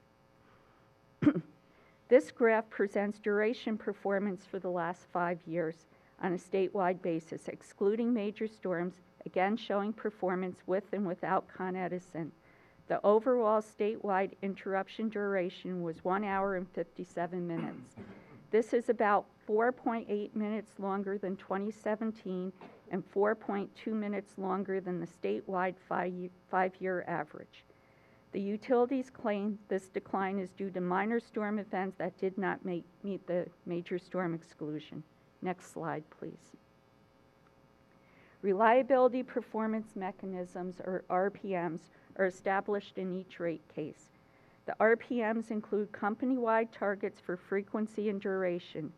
This graph presents duration performance for the last 5 years on a statewide basis, excluding major storms, again showing performance with and without Con Edison. The overall statewide interruption duration was 1 hour and 57 minutes. This is about 4.8 minutes longer than 2017 and 4.2 minutes longer than the statewide five-year average. The utilities claim this decline is due to minor storm events that did not meet the major storm exclusion. Next slide, please. Reliability performance mechanisms, or RPMs, are established in each rate case. The RPMs include company-wide targets for frequency and duration.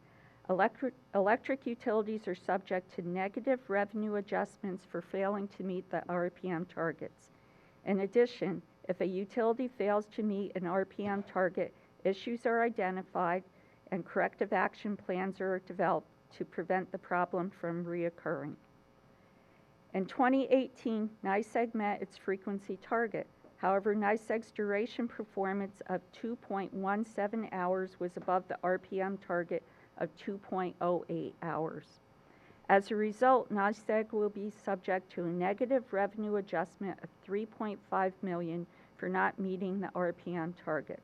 Electric utilities are subject to negative revenue adjustments for failing to meet the RPM targets. In addition, if a utility fails to meet an RPM target, issues are identified and corrective action plans are developed to prevent the problem from reoccurring. In 2018, NYSEG met its frequency target. However, NYSEG's duration performance of 2.17 hours was above the RPM target of 2.08 hours. As a result, NYSEG will be subject to a negative revenue adjustment of $3.5 million for not meeting the RPM target.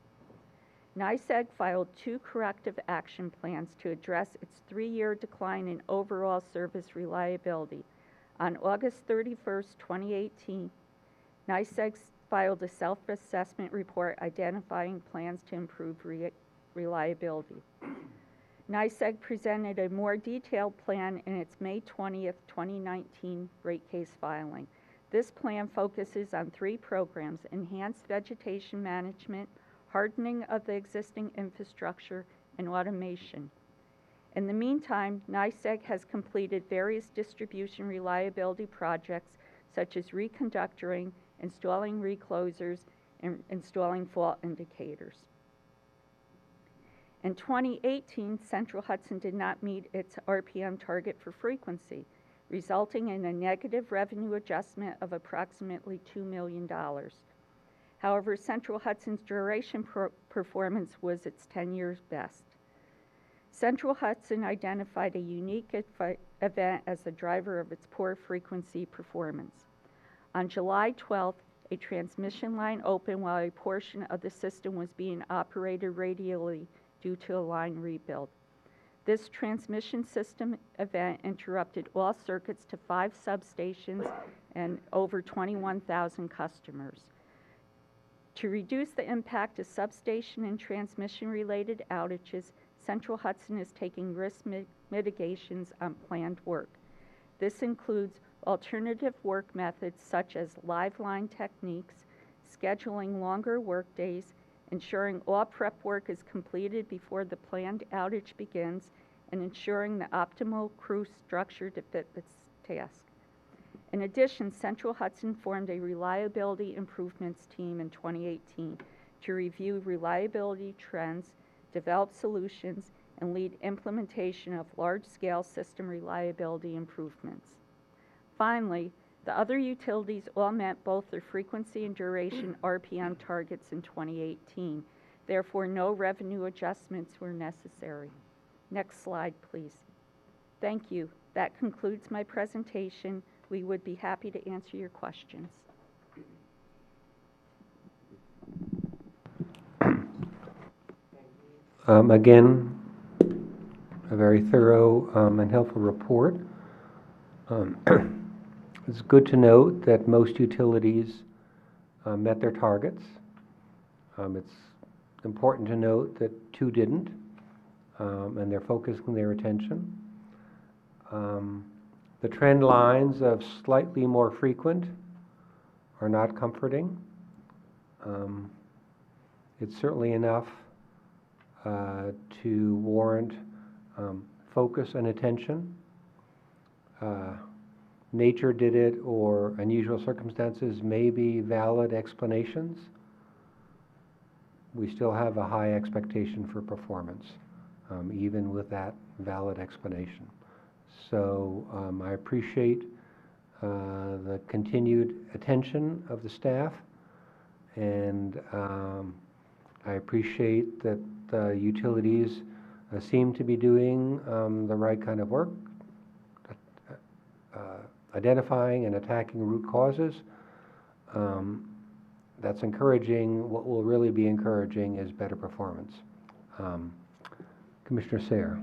NYSEG filed 2 corrective action plans to address its 3-year decline in overall service reliability. On August 31st, 2018, NYSEG filed a self-assessment report identifying plans to improve reliability. NYSEG presented a more detailed plan in its May 20th, 2019 rate case filing. This plan focuses on 3 programs: enhanced vegetation management, hardening of the existing infrastructure, and automation. In the meantime, NYSEG has completed various distribution reliability projects such as reconductoring, installing reclosers, and installing fault indicators. In 2018, Central Hudson did not meet its RPM target for frequency, resulting in a negative revenue adjustment of approximately $2 million. However, Central Hudson's duration performance was its 10-year best. Central Hudson identified a unique event as the driver of its poor frequency performance. On July 12th, a transmission line opened while a portion of the system was being operated radially due to a line rebuild. This transmission system event interrupted all circuits to 5 substations and over 21,000 customers. To reduce the impact of substation and transmission-related outages, Central Hudson is taking risk mitigations on planned work. This includes alternative work methods such as live line techniques, scheduling longer work days, ensuring all prep work is completed before the planned outage begins, and ensuring the optimal crew structure to fit this task. In addition, Central Hudson formed a reliability improvements team in 2018 to review reliability trends, develop solutions, and lead implementation of large-scale system reliability improvements. Finally, the other utilities all met both their frequency and duration RPM targets in 2018. Therefore, no revenue adjustments were necessary. Next slide, please. Thank you. That concludes my presentation. We would be happy to answer your questions. Again, a very thorough and helpful report. It's good to note that most utilities met their targets. It's important to note that 2 didn't, and they're focusing their attention. The trend lines of slightly more frequent are not comforting. It's certainly enough to warrant focus and attention. Nature did it, or unusual circumstances may be valid explanations. We still have a high expectation for performance, even with that valid explanation. So I appreciate the continued attention of the staff, and I appreciate that utilities seem to be doing the right kind of work, identifying and attacking root causes. That's encouraging. What will really be encouraging is better performance. Commissioner Sayre.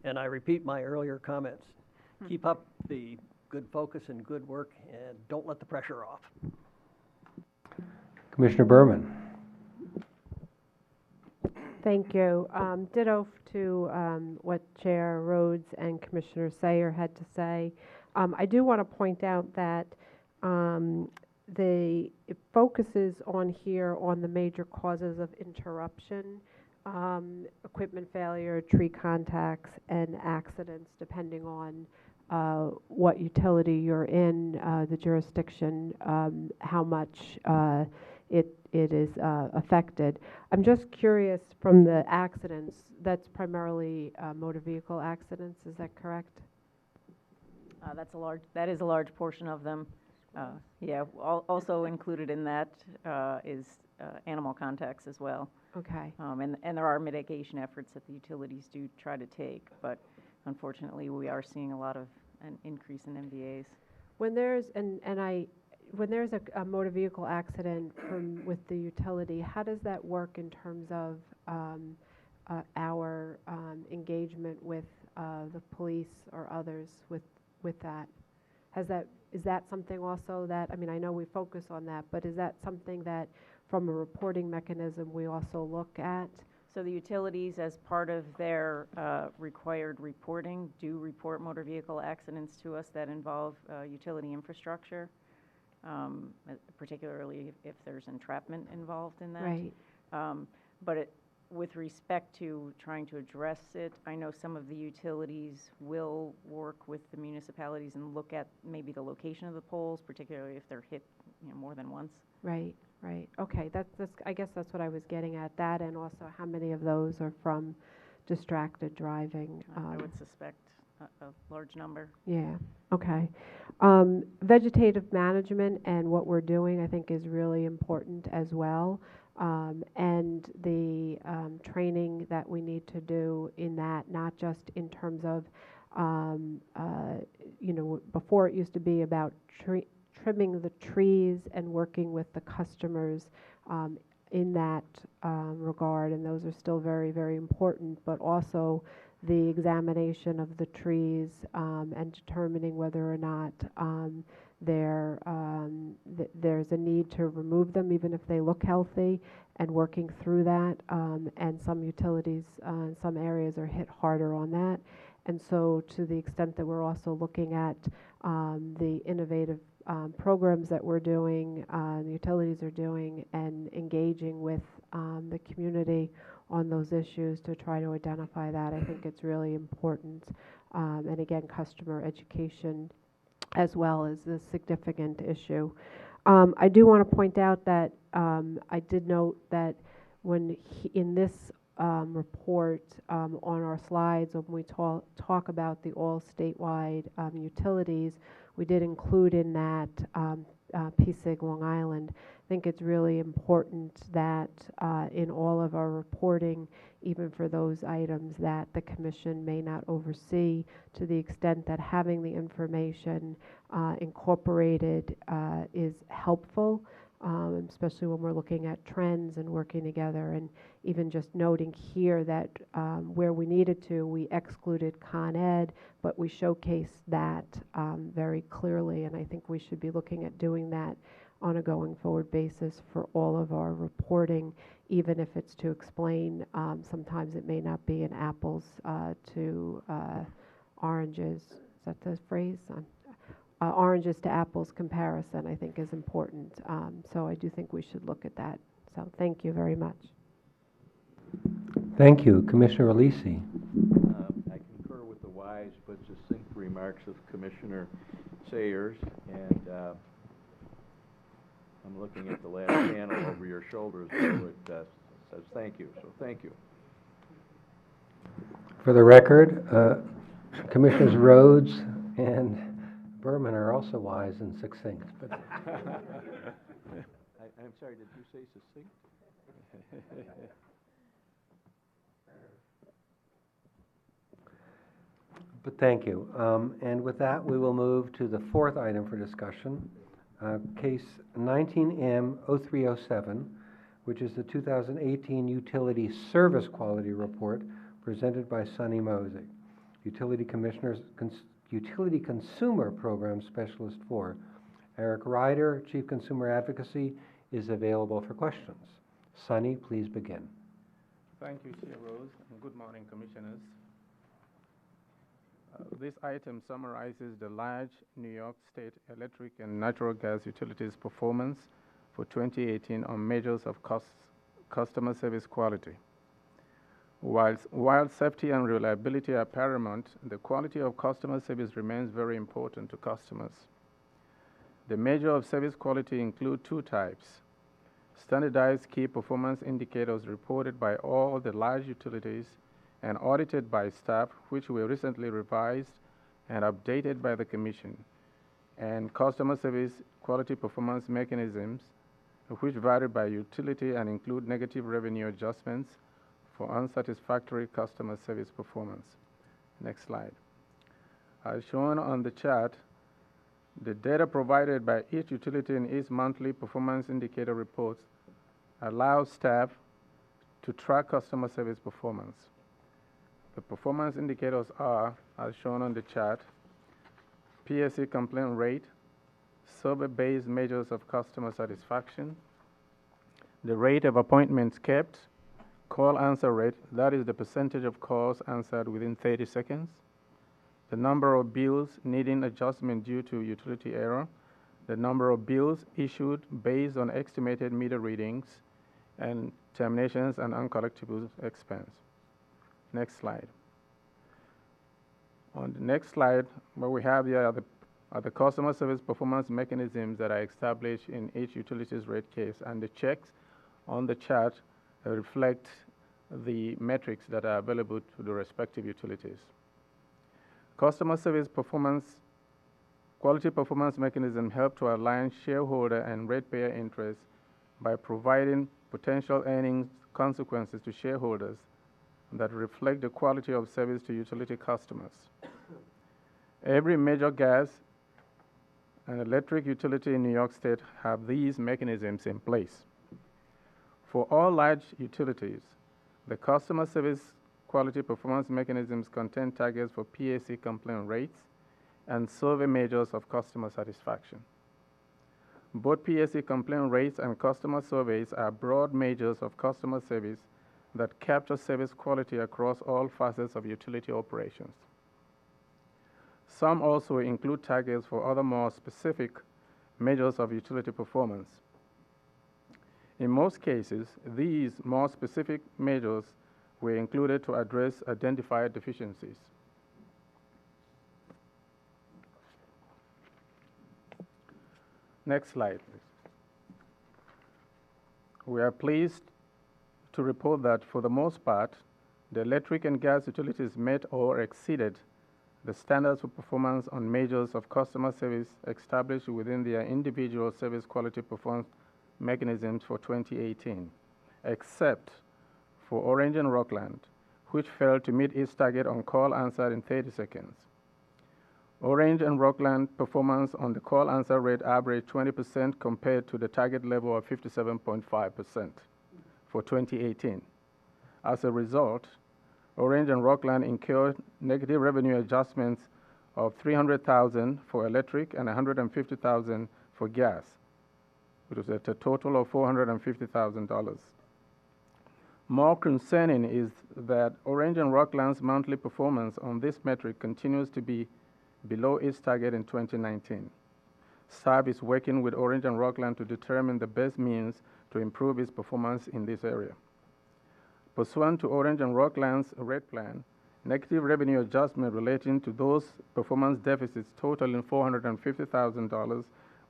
And I repeat my earlier comments. Keep up the good focus and good work, and don't let the pressure off. Commissioner Berman. Thank you. Ditto to what Chair Rhodes and Commissioner Sayre had to say. I do want to point out that it focuses on here on the major causes of interruption, equipment failure, tree contacts, and accidents, depending on what utility you're in, the jurisdiction, how much it is affected. I'm just curious, from the accidents, that's primarily motor vehicle accidents, is that correct? That is a large portion of them. Yeah, also included in that is animal contacts as well. Okay. And there are mitigation efforts that the utilities do try to take, but unfortunately we are seeing a lot of an increase in MVAs. When there's when there's a motor vehicle accident with the utility, how does that work in terms of our engagement with the police or others with that? Is that something also that, I mean, I know we focus on that, but is that something that from a reporting mechanism we also look at? So the utilities, as part of their required reporting, do report motor vehicle accidents to us that involve utility infrastructure, particularly if there's entrapment involved in that. Right. But with respect to trying to address it, I know some of the utilities will work with the municipalities and look at maybe the location of the poles, particularly if they're hit, more than once. Right. Right. Okay. That's I guess that's what I was getting at. That, and also how many of those are from distracted driving? I would suspect a large number. Yeah. Okay. Vegetative management and what we're doing, I think, is really important as well. And the training that we need to do in that, not just in terms of, before it used to be about trimming the trees and working with the customers in that regard, and those are still very, very important, but also the examination of the trees and determining whether or not there's a need to remove them even if they look healthy, and working through that. And some utilities in some areas are hit harder on that. And so to the extent that we're also looking at the innovative programs that we're doing, the utilities are doing, and engaging with the community on those issues to try to identify that, I think it's really important. And again, customer education as well is a significant issue. I do want to point out that I did note that when in this report on our slides, when we talk about the all statewide utilities, we did include in that PSIG Long Island. I think it's really important that in all of our reporting, even for those items that the Commission may not oversee, to the extent that having the information incorporated is helpful, especially when we're looking at trends and working together, and even just noting here that where we needed to, we excluded Con Ed, but we showcased that very clearly, and I think we should be looking at doing that on a going forward basis for all of our reporting, even if it's to explain. Sometimes it may not be an apples to oranges. Is that the phrase? Oranges to apples comparison, I think, is important. So I do think we should look at that. So thank you very much. Thank you. Commissioner Alisi. I concur with the wise but succinct remarks of Commissioner Sayers, and I'm looking at the last panel over your shoulders, so it says thank you, so thank you. For the record, Commissioners Rhodes and Berman are also wise and succinct. But I'm sorry, did you say succinct? But thank you. And with that, we will move to the fourth item for discussion, case 19M0307, which is the 2018 Utility Service Quality Report presented by Sonny Mosey, Utility Consumer Program Specialist 4. Eric Ryder, Chief Consumer Advocacy, is available for questions. Sonny, please begin. Thank you, Chair Rose, and good morning, Commissioners. This item summarizes the large New York State electric and natural gas utilities performance for 2018 on measures of customer service quality. While safety and reliability are paramount, the quality of customer service remains very important to customers. The measure of service quality include two types: standardized key performance indicators reported by all the large utilities and audited by staff, which were recently revised and updated by the Commission, and customer service quality performance mechanisms, which vary by utility and include negative revenue adjustments for unsatisfactory customer service performance. Next slide. As shown on the chart, the data provided by each utility in its monthly performance indicator reports allows staff to track customer service performance. The performance indicators are, as shown on the chart, PSC complaint rate, survey-based measures of customer satisfaction, the rate of appointments kept, call answer rate, that is the percentage of calls answered within 30 seconds, the number of bills needing adjustment due to utility error, the number of bills issued based on estimated meter readings, and terminations and uncollectible expense. Next slide. On the next slide, what we have here are the customer service performance mechanisms that are established in each utility's rate case, and the checks on the chart reflect the metrics that are available to the respective utilities. Customer service quality performance mechanisms help to align shareholder and ratepayer interests by providing potential earnings consequences to shareholders that reflect the quality of service to utility customers. Every major gas and electric utility in New York State have these mechanisms in place. For all large utilities, the customer service quality performance mechanisms contain targets for PAC complaint rates and survey measures of customer satisfaction. Both PAC complaint rates and customer surveys are broad measures of customer service that capture service quality across all facets of utility operations. Some also include targets for other more specific measures of utility performance. In most cases, these more specific measures were included to address identified deficiencies. Next slide, please. We are pleased to report that for the most part, the electric and gas utilities met or exceeded the standards for performance on measures of customer service established within their individual service quality performance mechanisms for 2018, except for Orange and Rockland, which failed to meet its target on call answered in 30 seconds. Orange and Rockland performance on the call answer rate averaged 20% compared to the target level of 57.5% for 2018. As a result, Orange and Rockland incurred negative revenue adjustments of $300,000 for electric and $150,000 for gas. which was at a total of $450,000. More concerning is that Orange and Rockland's monthly performance on this metric continues to be below its target in 2019. Staff is working with Orange and Rockland to determine the best means to improve its performance in this area. Pursuant to Orange and Rockland's rate plan, negative revenue adjustment relating to those performance deficits totaling $450,000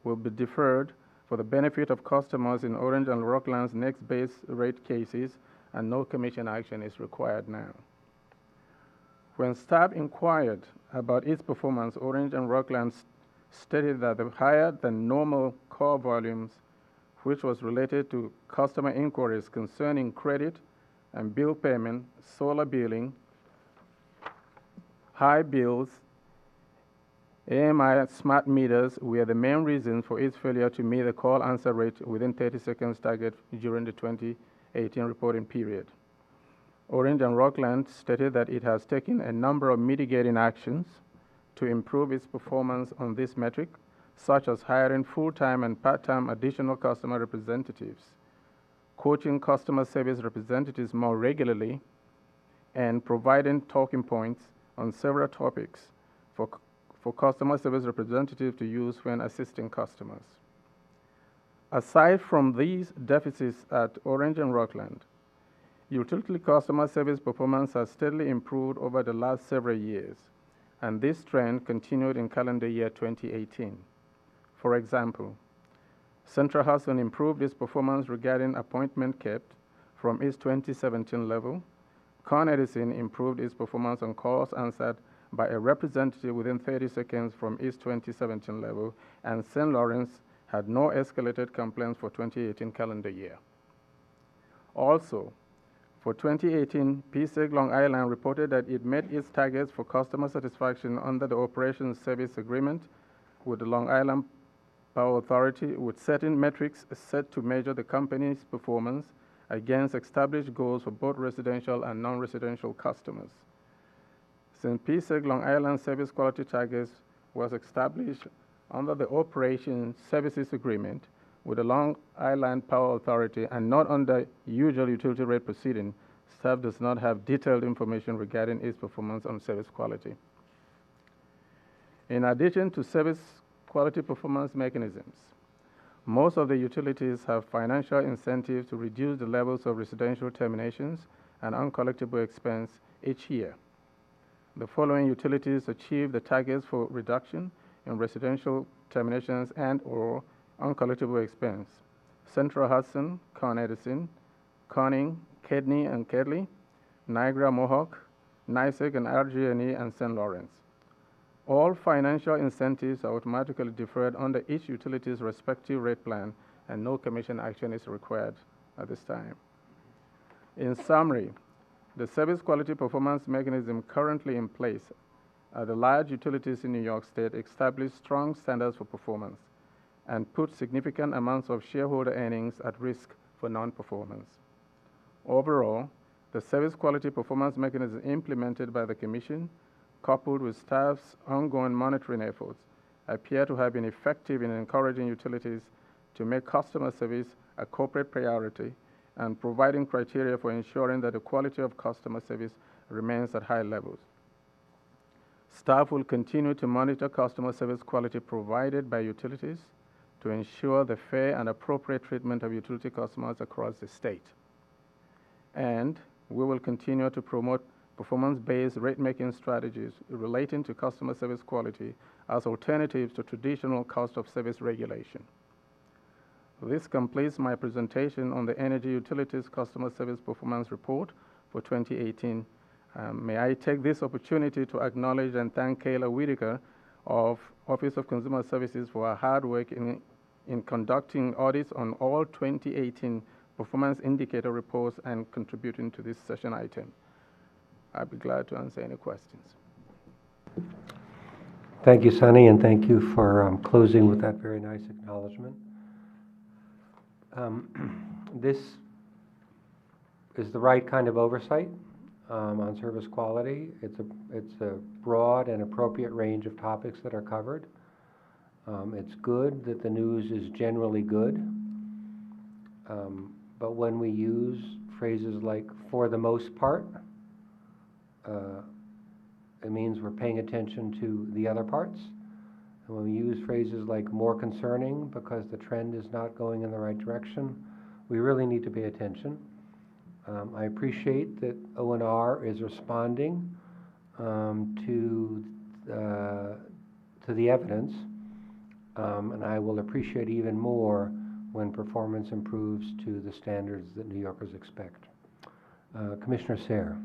will be deferred for the benefit of customers in Orange and Rockland's next base rate cases, and no commission action is required now. When staff inquired about its performance, Orange and Rockland stated that the higher than normal call volumes, which was related to customer inquiries concerning credit and bill payment, solar billing, high bills, AMI smart meters were the main reasons for its failure to meet the call answer rate within 30 seconds target during the 2018 reporting period. Orange and Rockland stated that it has taken a number of mitigating actions to improve its performance on this metric, such as hiring full-time and part-time additional customer representatives, coaching customer service representatives more regularly, and providing talking points on several topics for customer service representatives to use when assisting customers. Aside from these deficits at Orange and Rockland, utility customer service performance has steadily improved over the last several years, and this trend continued in calendar year 2018. For example, Central Hudson improved its performance regarding appointment kept from its 2017 level. Con Edison improved its performance on calls answered by a representative within 30 seconds from its 2017 level, and St. Lawrence had no escalated complaints for 2018 calendar year. Also, for 2018, PSEG Long Island reported that it met its targets for customer satisfaction under the Operations Service Agreement with the Long Island Power Authority, with certain metrics set to measure the company's performance against established goals for both residential and non-residential customers. Since PSEG Long Island service quality targets was established under the Operations Services Agreement with the Long Island Power Authority and not under usual utility rate proceeding, staff does not have detailed information regarding its performance on service quality. In addition to service quality performance mechanisms, most of the utilities have financial incentives to reduce the levels of residential terminations and uncollectible expense each year. The following utilities achieve the targets for reduction in residential terminations and/or uncollectible expense: Central Hudson, Con Edison, Conning, Kedney and Kedley, Niagara Mohawk, NYC and RG&E, and St. Lawrence. All financial incentives are automatically deferred under each utility's respective rate plan, and no commission action is required at this time. In summary, the service quality performance mechanism currently in place at the large utilities in New York State establish strong standards for performance and put significant amounts of shareholder earnings at risk for non-performance. Overall, the service quality performance mechanism implemented by the Commission, coupled with staff's ongoing monitoring efforts, appear to have been effective in encouraging utilities to make customer service a corporate priority and providing criteria for ensuring that the quality of customer service remains at high levels. Staff will continue to monitor customer service quality provided by utilities to ensure the fair and appropriate treatment of utility customers across the state. And we will continue to promote performance-based rate-making strategies relating to customer service quality as alternatives to traditional cost of service regulation. This completes my presentation on the Energy Utilities Customer Service Performance Report for 2018. May I take this opportunity to acknowledge and thank Kayla Whitaker of Office of Consumer Services for her hard work in conducting audits on all 2018 performance indicator reports and contributing to this session item. I'd be glad to answer any questions. Thank you, Sonny, and thank you for closing with that very nice acknowledgement. This is the right kind of oversight on service quality. It's a broad and appropriate range of topics that are covered. It's good that the news is generally good. But when we use phrases like "for the most part," it means we're paying attention to the other parts. And when we use phrases like "more concerning" because the trend is not going in the right direction, we really need to pay attention. I appreciate that O&R is responding to the evidence, and I will appreciate even more when performance improves to the standards that New Yorkers expect. Commissioner Sayre.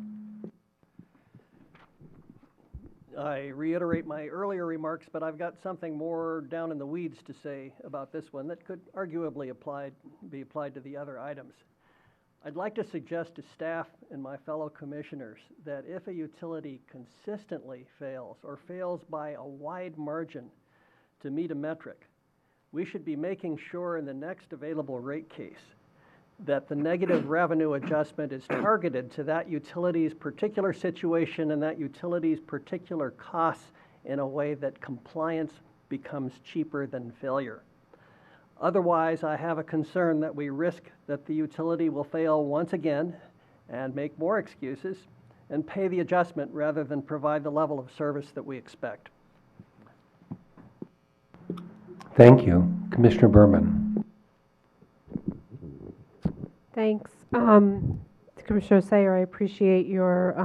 I reiterate my earlier remarks, but I've got something more down in the weeds to say about this one that could arguably be applied to the other items. I'd like to suggest to staff and my fellow commissioners that if a utility consistently fails or fails by a wide margin to meet a metric, we should be making sure in the next available rate case that the negative revenue adjustment is targeted to that utility's particular situation and that utility's particular costs in a way that compliance becomes cheaper than failure. Otherwise, I have a concern that we risk that the utility will fail once again and make more excuses and pay the adjustment rather than provide the level of service that we expect. Thank you. Commissioner Berman. Thanks. Commissioner Sayre, I appreciate your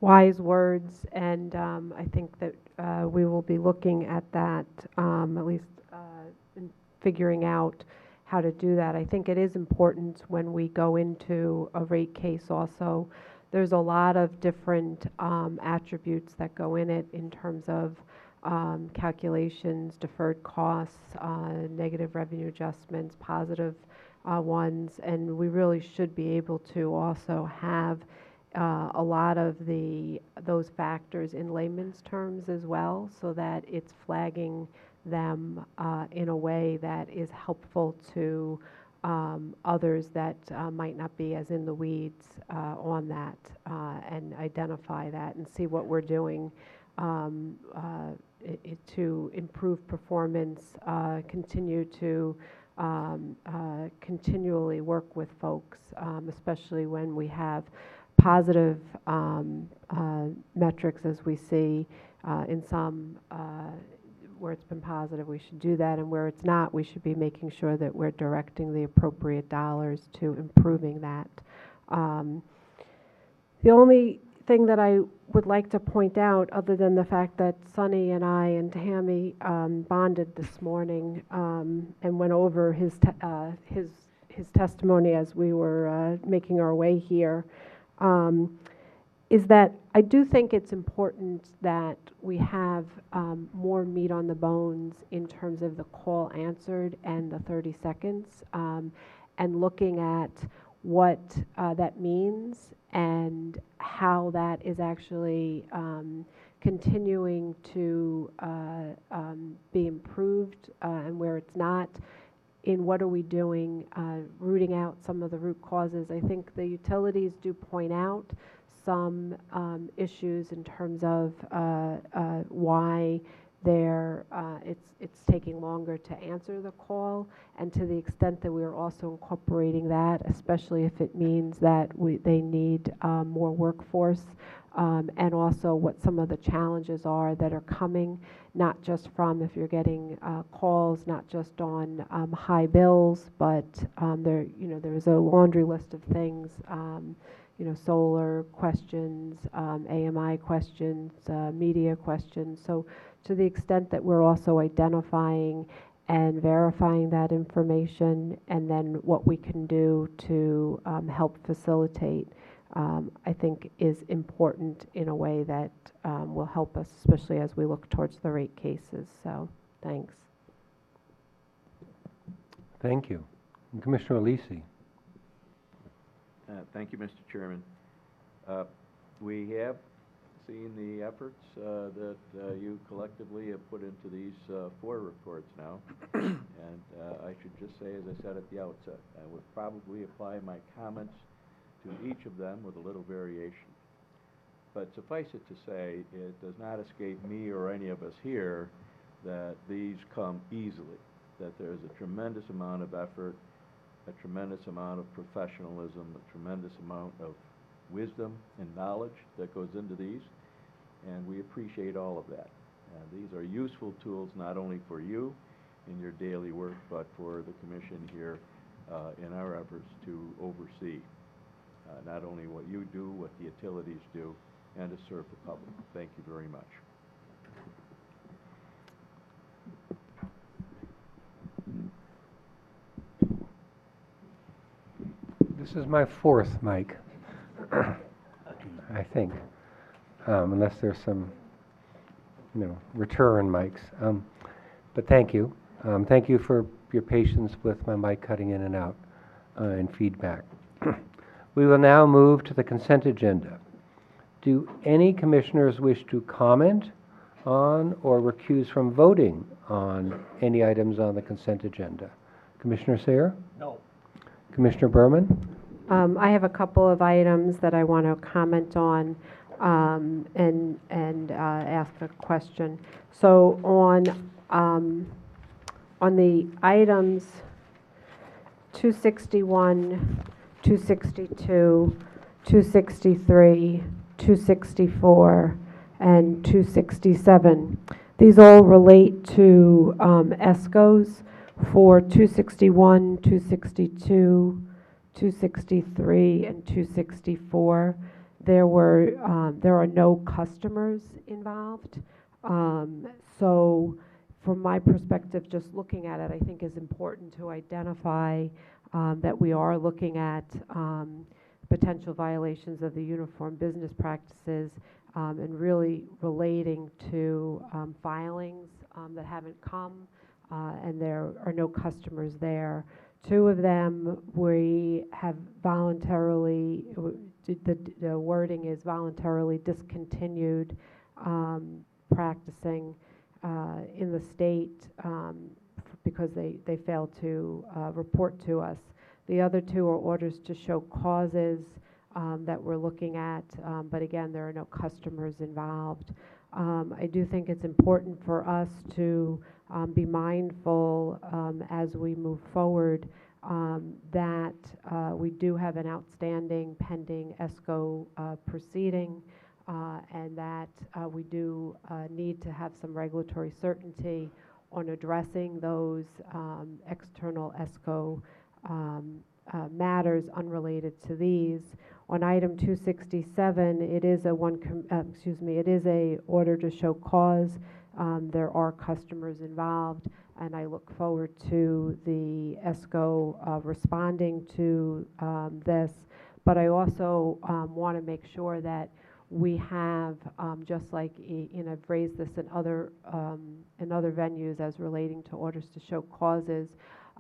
wise words, and I think that we will be looking at that, at least in figuring out how to do that. I think it is important when we go into a rate case also. There's a lot of different attributes that go in it in terms of calculations, deferred costs, negative revenue adjustments, positive ones, and we really should be able to also have a lot of those factors in layman's terms as well, so that it's flagging them in a way that is helpful to others that might not be as in the weeds on that, and identify that and see what we're doing to improve performance, continue to continually work with folks, especially when we have positive metrics as we see in some where it's been positive, we should do that, and where it's not, we should be making sure that we're directing the appropriate dollars to improving that. The only thing that I would like to point out, other than the fact that Sonny and I and Tammy bonded this morning and went over his testimony as we were making our way here, is that I do think it's important that we have more meat on the bones in terms of the call answered and the 30 seconds, and looking at what that means and how that is actually continuing to be improved, and where it's not, in what are we doing, rooting out some of the root causes. I think the utilities do point out some issues in terms of why it's taking longer to answer the call, and to the extent that we're also incorporating that, especially if it means that they need more workforce, and also what some of the challenges are that are coming, not just from if you're getting calls, not just on high bills, but there's a laundry list of things. Solar questions, AMI questions, media questions. So to the extent that we're also identifying and verifying that information, and then what we can do to help facilitate, I think is important in a way that will help us, especially as we look towards the rate cases. So thanks. Thank you. And Commissioner Alisi. Thank you, Mr. Chairman. We have seen the efforts that you collectively have put into these 4 reports now. And I should just say, as I said at the outset, I would probably apply my comments to each of them with a little variation. But suffice it to say, it does not escape me or any of us here that these come easily, that there's a tremendous amount of effort a tremendous amount of professionalism, a tremendous amount of wisdom and knowledge that goes into these, and we appreciate all of that. These are useful tools not only for you in your daily work, but for the Commission here in our efforts to oversee not only what you do, what the utilities do, and to serve the public. Thank you very much. This is my fourth mic, I think, unless there's some, return mics. But thank you. Thank you for your patience with my mic cutting in and out and feedback. We will now move to the consent agenda. Do any commissioners wish to comment on or recuse from voting on any items on the consent agenda? Commissioner Sayre? No. Commissioner Berman? I have a couple of items that I want to comment on and ask a question. So on the items 261, 262, 263, 264, and 267, these all relate to ESCOs for 261, 262, 263, and 264. There are no customers involved. So from my perspective, just looking at it, I think is important to identify that we are looking at potential violations of the Uniform Business Practices and really relating to filings that haven't come and there are no customers there. Two of them we have voluntarily, the wording is voluntarily discontinued practicing in the state because they failed to report to us. The other two are orders to show causes that we're looking at, but again, there are no customers involved. I do think it's important for us to be mindful as we move forward that we do have an outstanding pending ESCO proceeding and that we do need to have some regulatory certainty on addressing those external ESCO matters unrelated to these. On item 267, it is it is a order to show cause. There are customers involved, and I look forward to the ESCO responding to this. But I also want to make sure that we have, just like I've raised this in other venues as relating to orders to show causes,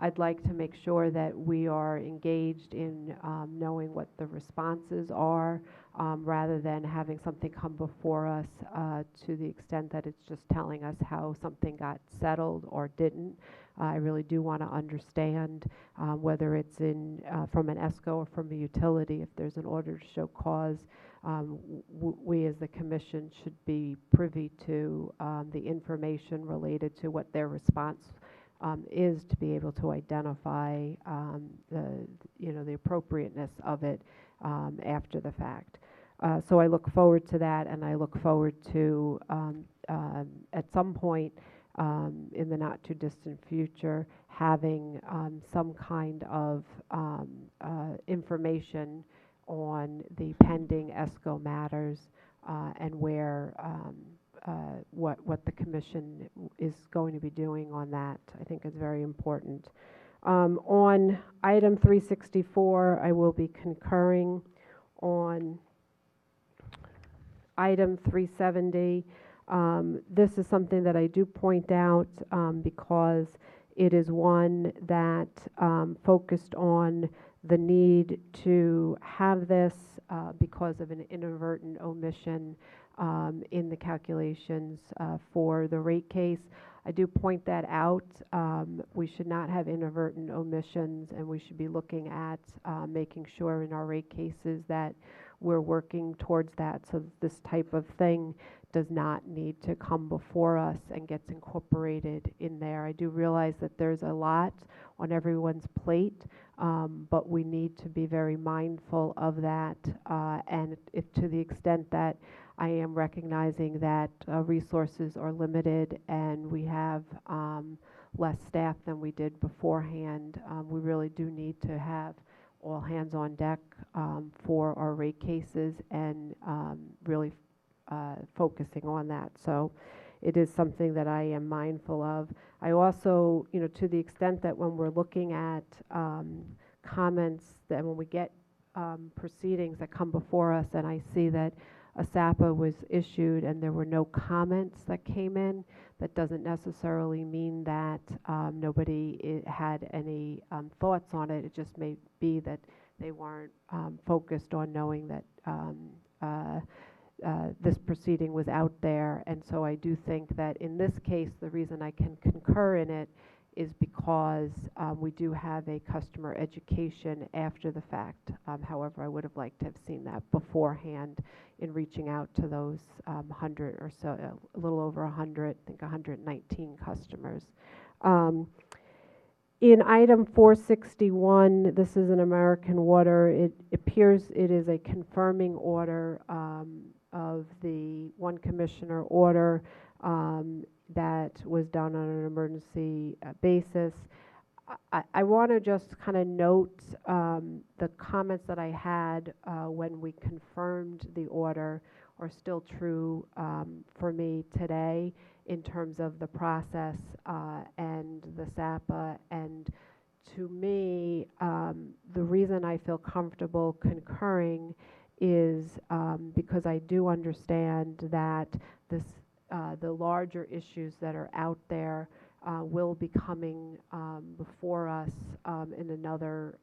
I'd like to make sure that we are engaged in knowing what the responses are rather than having something come before us to the extent that it's just telling us how something got settled or didn't. I really do want to understand whether it's from an ESCO or from a utility. If there's an order to show cause, we as the Commission should be privy to the information related to what their response is to be able to identify the appropriateness of it after the fact. So I look forward to that, and I look forward to at some point in the not too distant future having some kind of information on the pending ESCO matters and where what the Commission is going to be doing on that. I think is very important. On item 364, I will be concurring. On item 370, this is something that I do point out because it is one that focused on the need to have this because of an inadvertent omission in the calculations for the rate case. I do point that out. We should not have inadvertent omissions, and we should be looking at making sure in our rate cases that we're working towards that. So this type of thing does not need to come before us and gets incorporated in there. I do realize that there's a lot on everyone's plate, but we need to be very mindful of that. And if to the extent that I am recognizing that resources are limited and we have less staff than we did beforehand, we really do need to have all hands on deck for our rate cases and really focusing on that. So it is something that I am mindful of. I also, to the extent that when we're looking at comments, that when we get proceedings that come before us and I see that a SAPA was issued and there were no comments that came in, that doesn't necessarily mean that nobody had any thoughts on it. It just may be that they weren't focused on knowing that this proceeding was out there. And so I do think that in this case, the reason I can concur in it is because we do have a customer education after the fact. However, I would have liked to have seen that beforehand in reaching out to those 100 or so, a little over 100, I think 119 customers. In item 461, this is an American Water. It appears it is a confirming order of the one commissioner order that was done on an emergency basis. I want to just kind of note the comments that I had when we confirmed the order are still true for me today in terms of the process and the SAPA. And to me, the reason I feel comfortable concurring is because I do understand that this the larger issues that are out there will be coming before us in another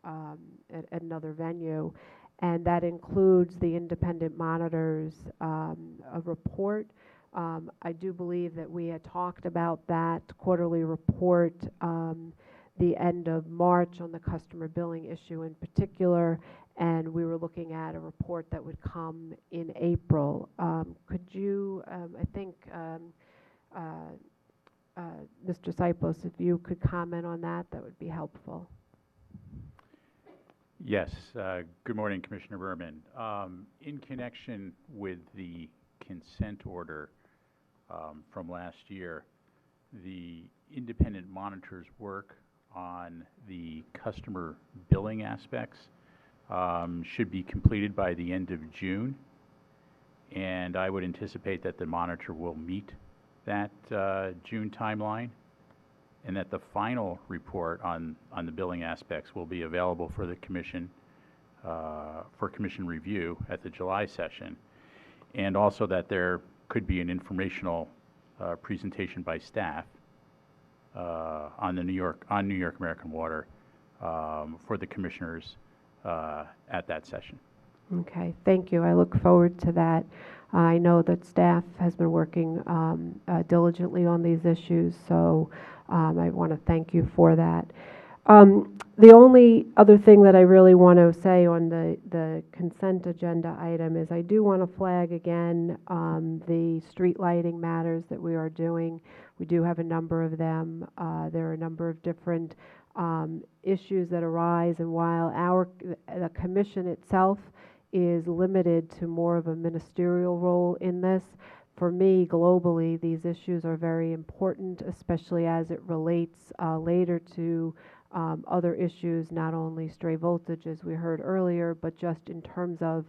venue, and that includes the independent monitors report. I do believe that we had talked about that quarterly report the end of March on the customer billing issue in particular, and we were looking at a report that would come in April. Could you, I think, Mr. Sipos, if you could comment on that, that would be helpful. Yes. Good morning, Commissioner Berman. In connection with the consent order from last year, the independent monitors work on the customer billing aspects should be completed by the end of June, and I would anticipate that the monitor will meet that June timeline, and that the final report on the billing aspects will be available for the commission for commission review at the July session, and also that there could be an informational presentation by staff on New York American Water for the commissioners at that session. Okay, thank you. I look forward to that. I know that staff has been working diligently on these issues, so I want to thank you for that. The only other thing that I really want to say on the consent agenda item is I do want to flag again the street lighting matters that we are doing. We do have a number of them. There are a number of different issues that arise, and while the commission itself is limited to more of a ministerial role in this, for me, globally, these issues are very important, especially as it relates later to other issues, not only stray voltage, as we heard earlier, but just in terms of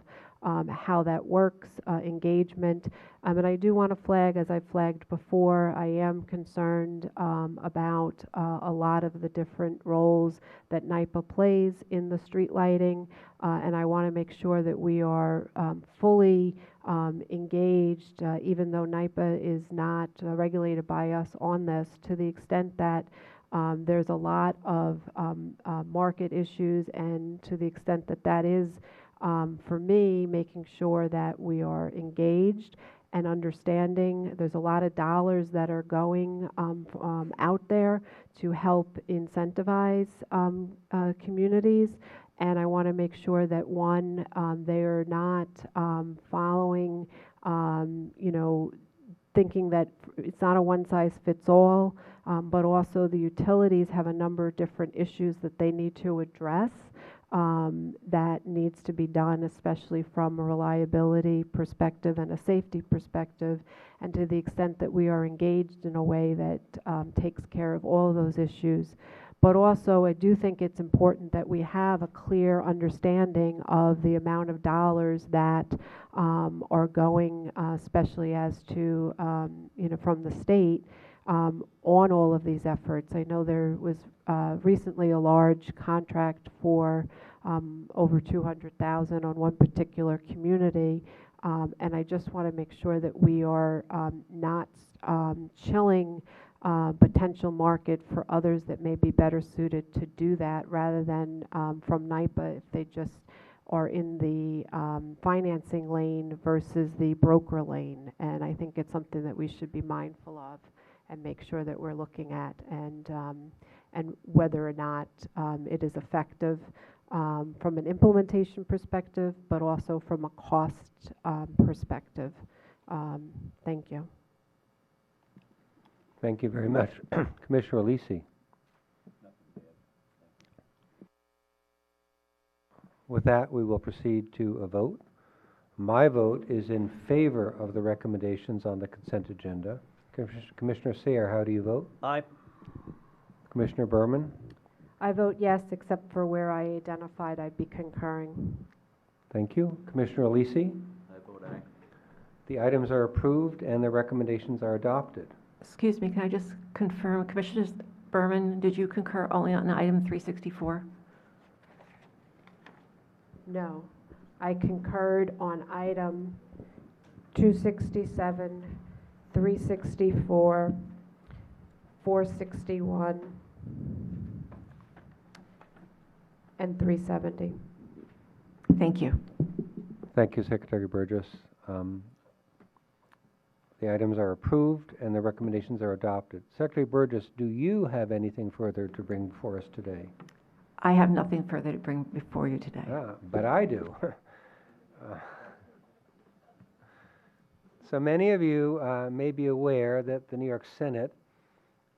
how that works, engagement. And I do want to flag, as I flagged before, I am concerned about a lot of the different roles that NYPA plays in the street lighting, and I want to make sure that we are fully engaged, even though NYPA is not regulated by us on this, to the extent that there's a lot of market issues, and to the extent that that is, for me, making sure that we are engaged and understanding. There's a lot of dollars that are going out there to help incentivize communities, And I want to make sure that, one, they are not following, thinking that it's not a one-size-fits-all, but also the utilities have a number of different issues that they need to address that needs to be done, especially from a reliability perspective and a safety perspective, and to the extent that we are engaged in a way that takes care of all of those issues. But also, I do think it's important that we have a clear understanding of the amount of dollars that are going, especially as to, from the state, on all of these efforts. I know there was recently a large contract for over $200,000 on one particular community, and I just want to make sure that we are not chilling potential market for others that may be better suited to do that, rather than from NYPA, if they just are in the financing lane versus the broker lane. And I think it's something that we should be mindful of and make sure that we're looking at, and whether or not it is effective from an implementation perspective, but also from a cost perspective. Thank you. Thank you very much. Commissioner Lisi. With that, we will proceed to a vote. My vote is in favor of the recommendations on the consent agenda. Commissioner Sayre, how do you vote? Aye. Commissioner Berman? I vote yes, except for where I identified I'd be concurring. Thank you. Commissioner Lisi? I vote aye. The items are approved and the recommendations are adopted. Excuse me, can I just confirm, Commissioner Berman, did you concur only on item 364? No, I concurred on item 267, 364, 461, and 370. Thank you. Thank you, Secretary Burgess. The items are approved and the recommendations are adopted. Secretary Burgess, do you have anything further to bring before us today? I have nothing further to bring before you today. But I do. So many of you may be aware that the New York Senate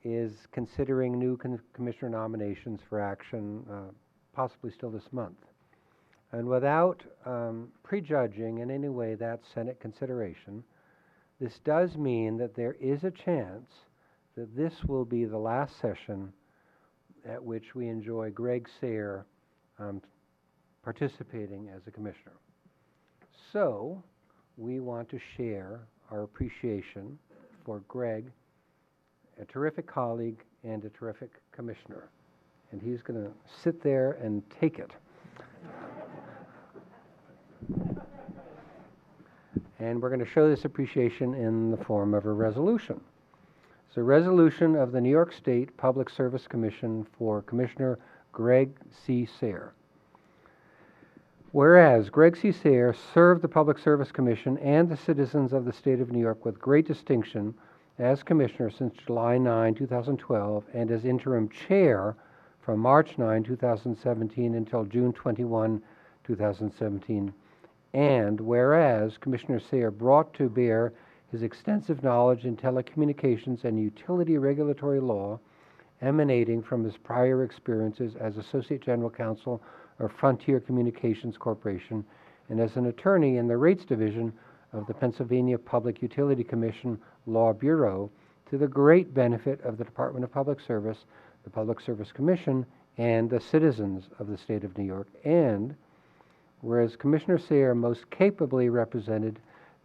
is considering new commissioner nominations for action, possibly still this month. And without prejudging in any way that Senate consideration, this does mean that there is a chance that this will be the last session at which we enjoy Greg Sayre participating as a commissioner. So we want to share our appreciation for Greg, a terrific colleague and a terrific commissioner. And he's going to sit there and take it. And we're going to show this appreciation in the form of a resolution. It's a resolution of the New York State Public Service Commission for Commissioner Greg C. Sayre. Whereas Greg C. Sayre served the Public Service Commission and the citizens of the state of New York with great distinction as commissioner since July 9, 2012, and as interim chair from March 9, 2017 until June 21, 2017. And whereas Commissioner Sayre brought to bear his extensive knowledge in telecommunications and utility regulatory law emanating from his prior experiences as Associate General Counsel of Frontier Communications Corporation and as an attorney in the Rates Division of the Pennsylvania Public Utility Commission Law Bureau, to the great benefit of the Department of Public Service, the Public Service Commission, and the citizens of the state of New York. And whereas Commissioner Sayre most capably represented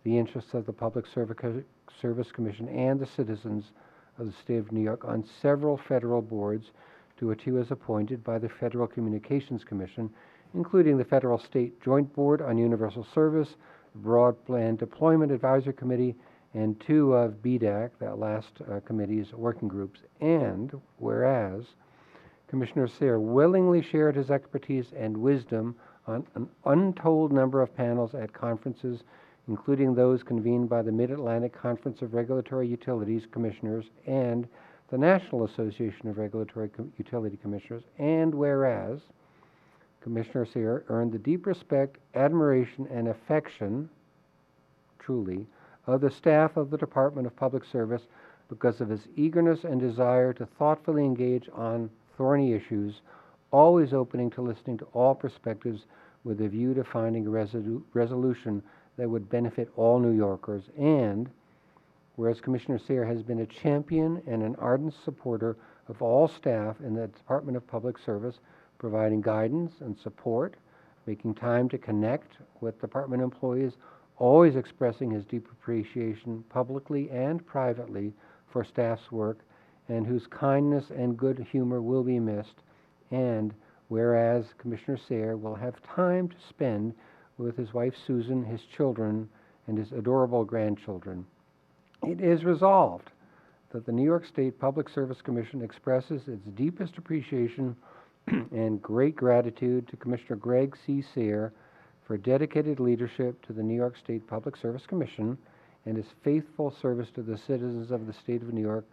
the interests of the Public Service Commission and the citizens of the state of New York on several federal boards to which he was appointed by the Federal Communications Commission, including the Federal State Joint Board on Universal Service, the Broadband Deployment Advisory Committee, and two of BDAC, that last committee's working groups. And whereas Commissioner Sayre willingly shared his expertise and wisdom on an untold number of panels at conferences, including those convened by the Mid-Atlantic Conference of Regulatory Utilities Commissioners and the National Association of Regulatory Utility Commissioners. And whereas Commissioner Sayre earned the deep respect, admiration, and affection, truly, of the staff of the Department of Public Service because of his eagerness and desire to thoughtfully engage on thorny issues, always opening to listening to all perspectives with a view to finding a resolution that would benefit all New Yorkers. And whereas Commissioner Sayre has been a champion and an ardent supporter of all staff in the Department of Public Service, providing guidance and support, making time to connect with department employees, always expressing his deep appreciation publicly and privately for staff's work, and whose kindness and good humor will be missed. And whereas Commissioner Sayre will have time to spend with his wife Susan, his children, and his adorable grandchildren, it is resolved that the New York State Public Service Commission expresses its deepest appreciation and great gratitude to Commissioner Greg C. Sayre for dedicated leadership to the New York State Public Service Commission and his faithful service to the citizens of the state of New York,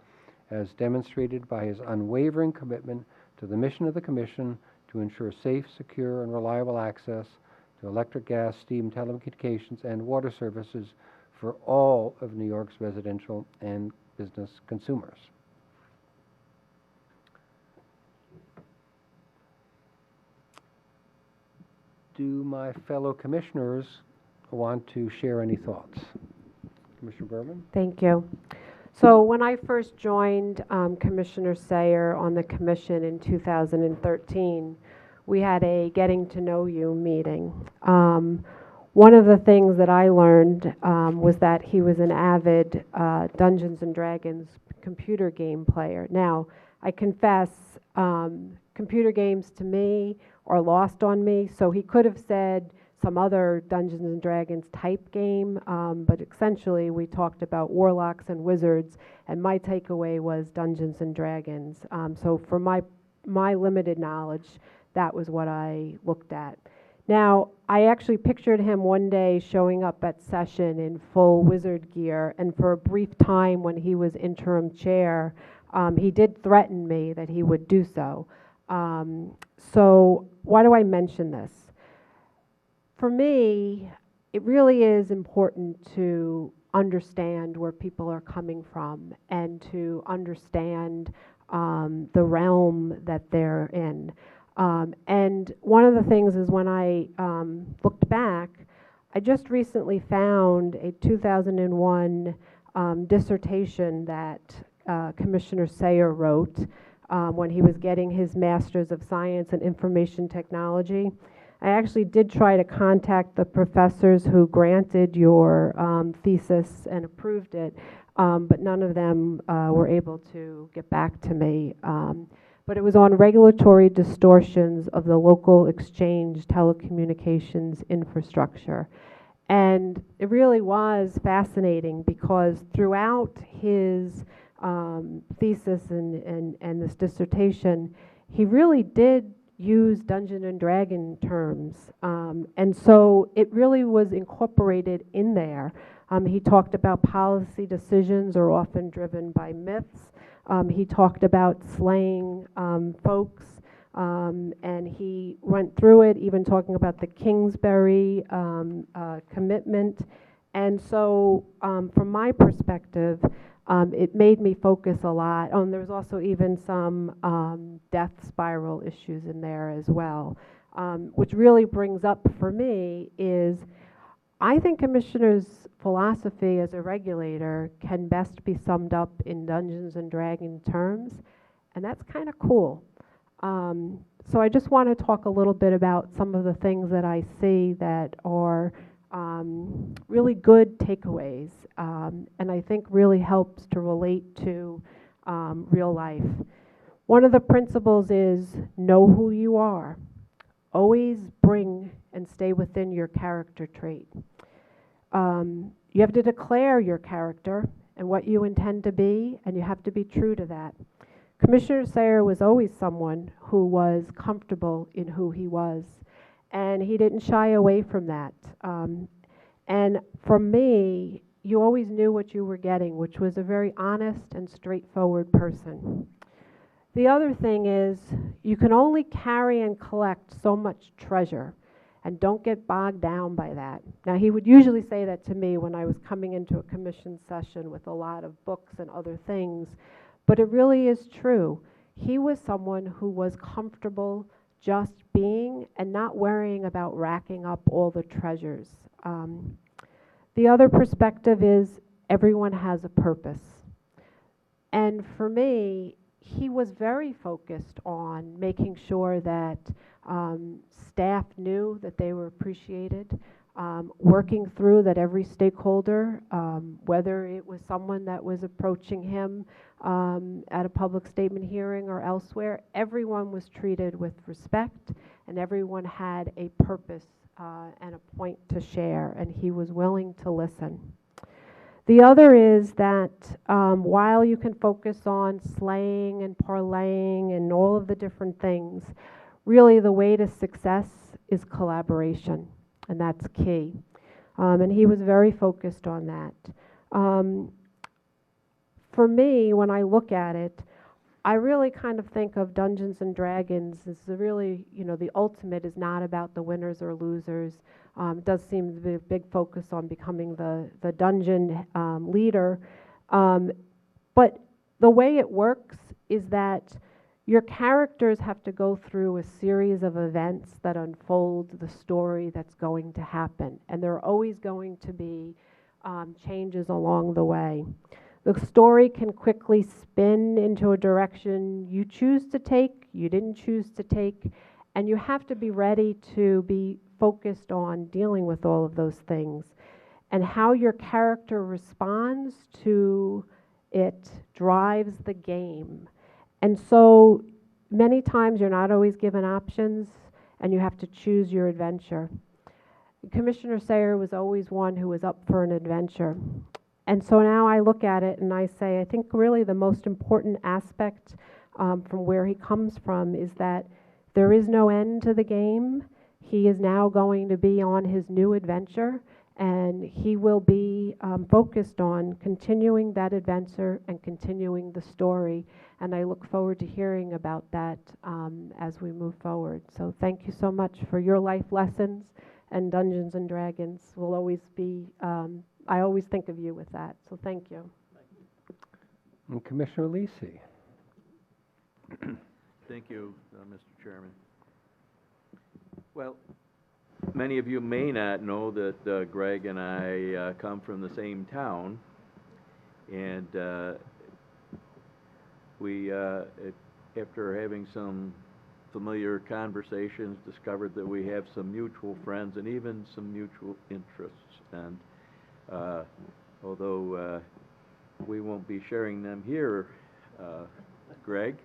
as demonstrated by his unwavering commitment to the mission of the Commission to ensure safe, secure, and reliable access to electric, gas, steam, telecommunications, and water services for all of New York's residential and business consumers. Do my fellow commissioners want to share any thoughts? Commissioner Berman? Thank you. So when I first joined Commissioner Sayre on the commission in 2013, we had a getting to know you meeting. One of the things that I learned was that he was an avid Dungeons and Dragons computer game player. Now, I confess, computer games to me are lost on me, so he could have said some other Dungeons and Dragons type game, but essentially we talked about warlocks and wizards, and my takeaway was Dungeons and Dragons. So for my limited knowledge, that was what I looked at. Now, I actually pictured him one day showing up at session in full wizard gear, and for a brief time when he was interim chair, he did threaten me that he would do so. So why do I mention this? For me, it really is important to understand where people are coming from and to understand the realm that they're in. And one of the things is when I looked back, I just recently found a 2001 dissertation that Commissioner Sayre wrote when he was getting his Master's of Science in Information Technology. I actually did try to contact the professors who granted your thesis and approved it, but none of them were able to get back to me. But it was on regulatory distortions of the local exchange telecommunications infrastructure. And it really was fascinating because throughout his thesis and this dissertation, he really did use Dungeon and Dragon terms. And so it really was incorporated in there. He talked about policy decisions are often driven by myths. He talked about slaying folks, and he went through it, even talking about the Kingsbury commitment. And so from my perspective, it made me focus a lot. There was also even some death spiral issues in there as well, which really brings up for me is I think Commissioner's philosophy as a regulator can best be summed up in Dungeons and Dragons terms, and that's kind of cool. So I just want to talk a little bit about some of the things that I see that are really good takeaways, and I think really helps to relate to real life. One of the principles is know who you are. Always bring and stay within your character trait. You have to declare your character and what you intend to be, and you have to be true to that. Commissioner Sayre was always someone who was comfortable in who he was, and he didn't shy away from that. And for me, you always knew what you were getting, which was a very honest and straightforward person. The other thing is you can only carry and collect so much treasure, and don't get bogged down by that. Now, he would usually say that to me when I was coming into a commission session with a lot of books and other things, but it really is true. He was someone who was comfortable just being and not worrying about racking up all the treasures. The other perspective is everyone has a purpose. And for me, he was very focused on making sure that staff knew that they were appreciated, working through that every stakeholder, whether it was someone that was approaching him at a public statement hearing or elsewhere, everyone was treated with respect and everyone had a purpose and a point to share, and he was willing to listen. The other is that while you can focus on slaying and parlaying and all of the different things, really the way to success is collaboration, and that's key. And he was very focused on that. For me, when I look at it, I really kind of think of Dungeons and Dragons as really, the ultimate is not about the winners or losers. It does seem to be a big focus on becoming the dungeon leader. But the way it works is that your characters have to go through a series of events that unfold the story that's going to happen. And there are always going to be changes along the way. The story can quickly spin into a direction you choose to take, you didn't choose to take, and you have to be ready to be focused on dealing with all of those things. And how your character responds to it drives the game. And so many times you're not always given options, and you have to choose your adventure. Commissioner Sayer was always one who was up for an adventure. And so now I look at it and I say, I think really the most important aspect from where he comes from is that there is no end to the game. He is now going to be on his new adventure, and he will be focused on continuing that adventure and continuing the story. And I look forward to hearing about that as we move forward. So thank you so much for your life lessons, and Dungeons and Dragons will always be I always think of you with that, so thank you. And Commissioner Lisi. Thank you, Mr. Chairman. Well, many of you may not know that Greg and I come from the same town, and we, after having some familiar conversations, discovered that we have some mutual friends and even some mutual interests. And although we won't be sharing them here, Greg,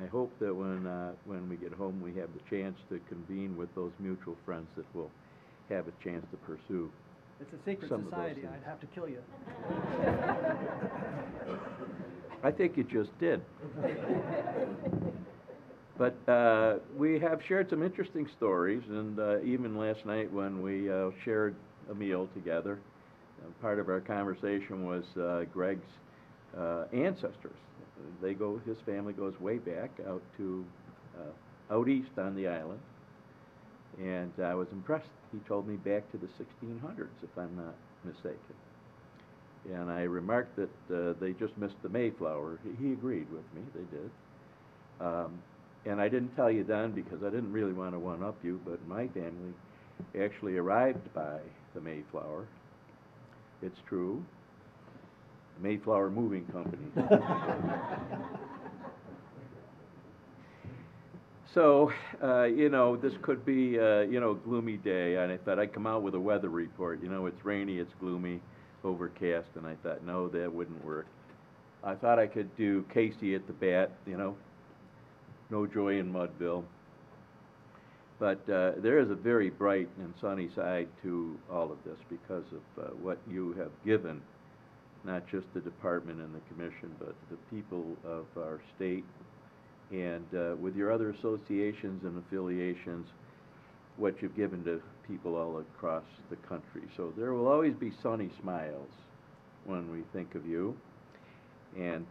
I hope that when we get home we have the chance to convene with those mutual friends that we'll have a chance to pursue. It's a secret society. I'd have to kill you. I think you just did. But we have shared some interesting stories, and even last night when we shared a meal together, part of our conversation was Greg's ancestors. His family goes way back out to out east on the island, and I was impressed. He told me back to the 1600s, if I'm not mistaken. And I remarked that they just missed the Mayflower. He agreed with me, they did. And I didn't tell you then because I didn't really want to one-up you, but my family actually arrived by the Mayflower. It's true. Mayflower Moving Company. So, this could be, a gloomy day, and I thought I'd come out with a weather report. It's rainy, it's gloomy, overcast, and I thought, no, that wouldn't work. I thought I could do Casey at the bat, no joy in Mudville. But there is a very bright and sunny side to all of this because of what you have given, not just the department and the commission, but the people of our state, and with your other associations and affiliations, what you've given to people all across the country. So there will always be sunny smiles when we think of you. And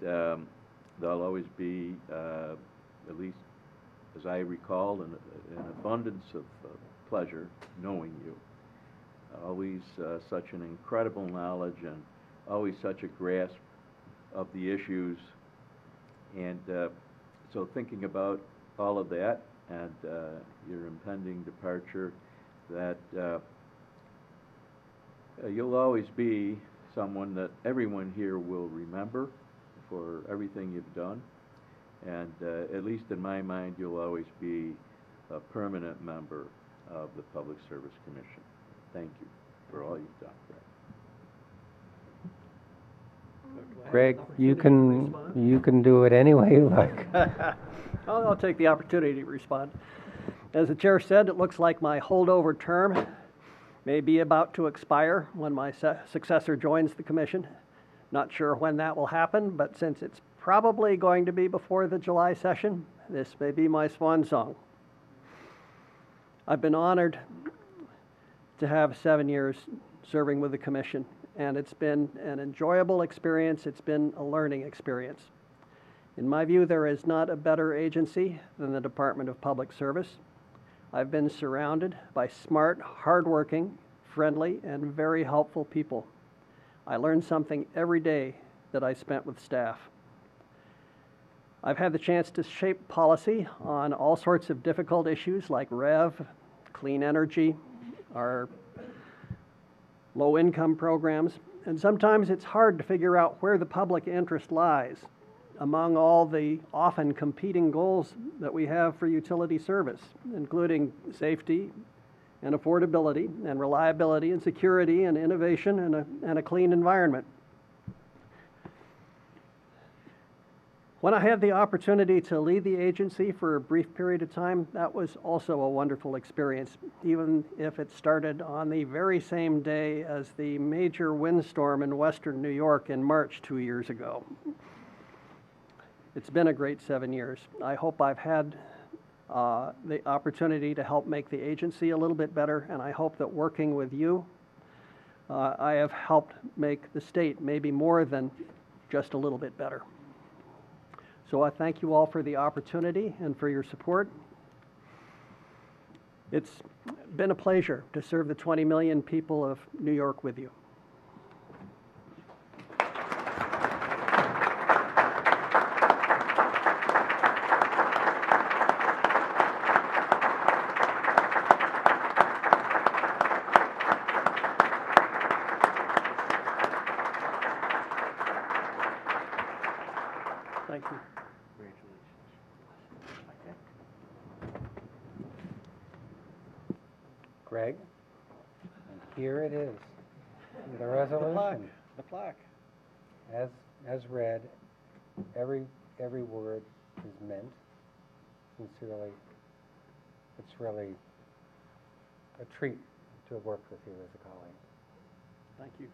there'll always be, at least as I recall, an abundance of pleasure knowing you. Always such an incredible knowledge and always such a grasp of the issues. And so thinking about all of that and your impending departure, that you'll always be someone that everyone here will remember for everything you've done. And at least in my mind, you'll always be a permanent member of the Public Service Commission. Thank you for all you've done, Greg. Greg, you can do it anyway you like. I'll take the opportunity to respond. As the chair said, it looks like my holdover term may be about to expire when my successor joins the commission. Not sure when that will happen, but since it's probably going to be before the July session, this may be my swan song. I've been honored to have 7 years serving with the commission, and it's been an enjoyable experience. It's been a learning experience. In my view, there is not a better agency than the Department of Public Service. I've been surrounded by smart, hardworking, friendly, and very helpful people. I learn something every day that I spent with staff. I've had the chance to shape policy on all sorts of difficult issues like REV, clean energy, our low-income programs, and sometimes it's hard to figure out where the public interest lies among all the often competing goals that we have for utility service, including safety and affordability and reliability and security and innovation and a clean environment. When I had the opportunity to lead the agency for a brief period of time, that was also a wonderful experience, even if it started on the very same day as the major windstorm in western New York in March 2 years ago. It's been a great 7 years. I hope I've had the opportunity to help make the agency a little bit better, and I hope that working with you, I have helped make the state maybe more than just a little bit better. So I thank you all for the opportunity and for your support. It's been a pleasure to serve the 20 million people of New York with you. Thank you. Greg, and here it is, the resolution. The plaque. As read, every word is meant sincerely. It's really a treat to have worked with you as a colleague. Thank you.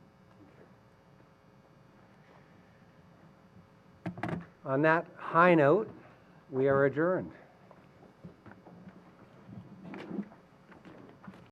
On that high note, we are adjourned.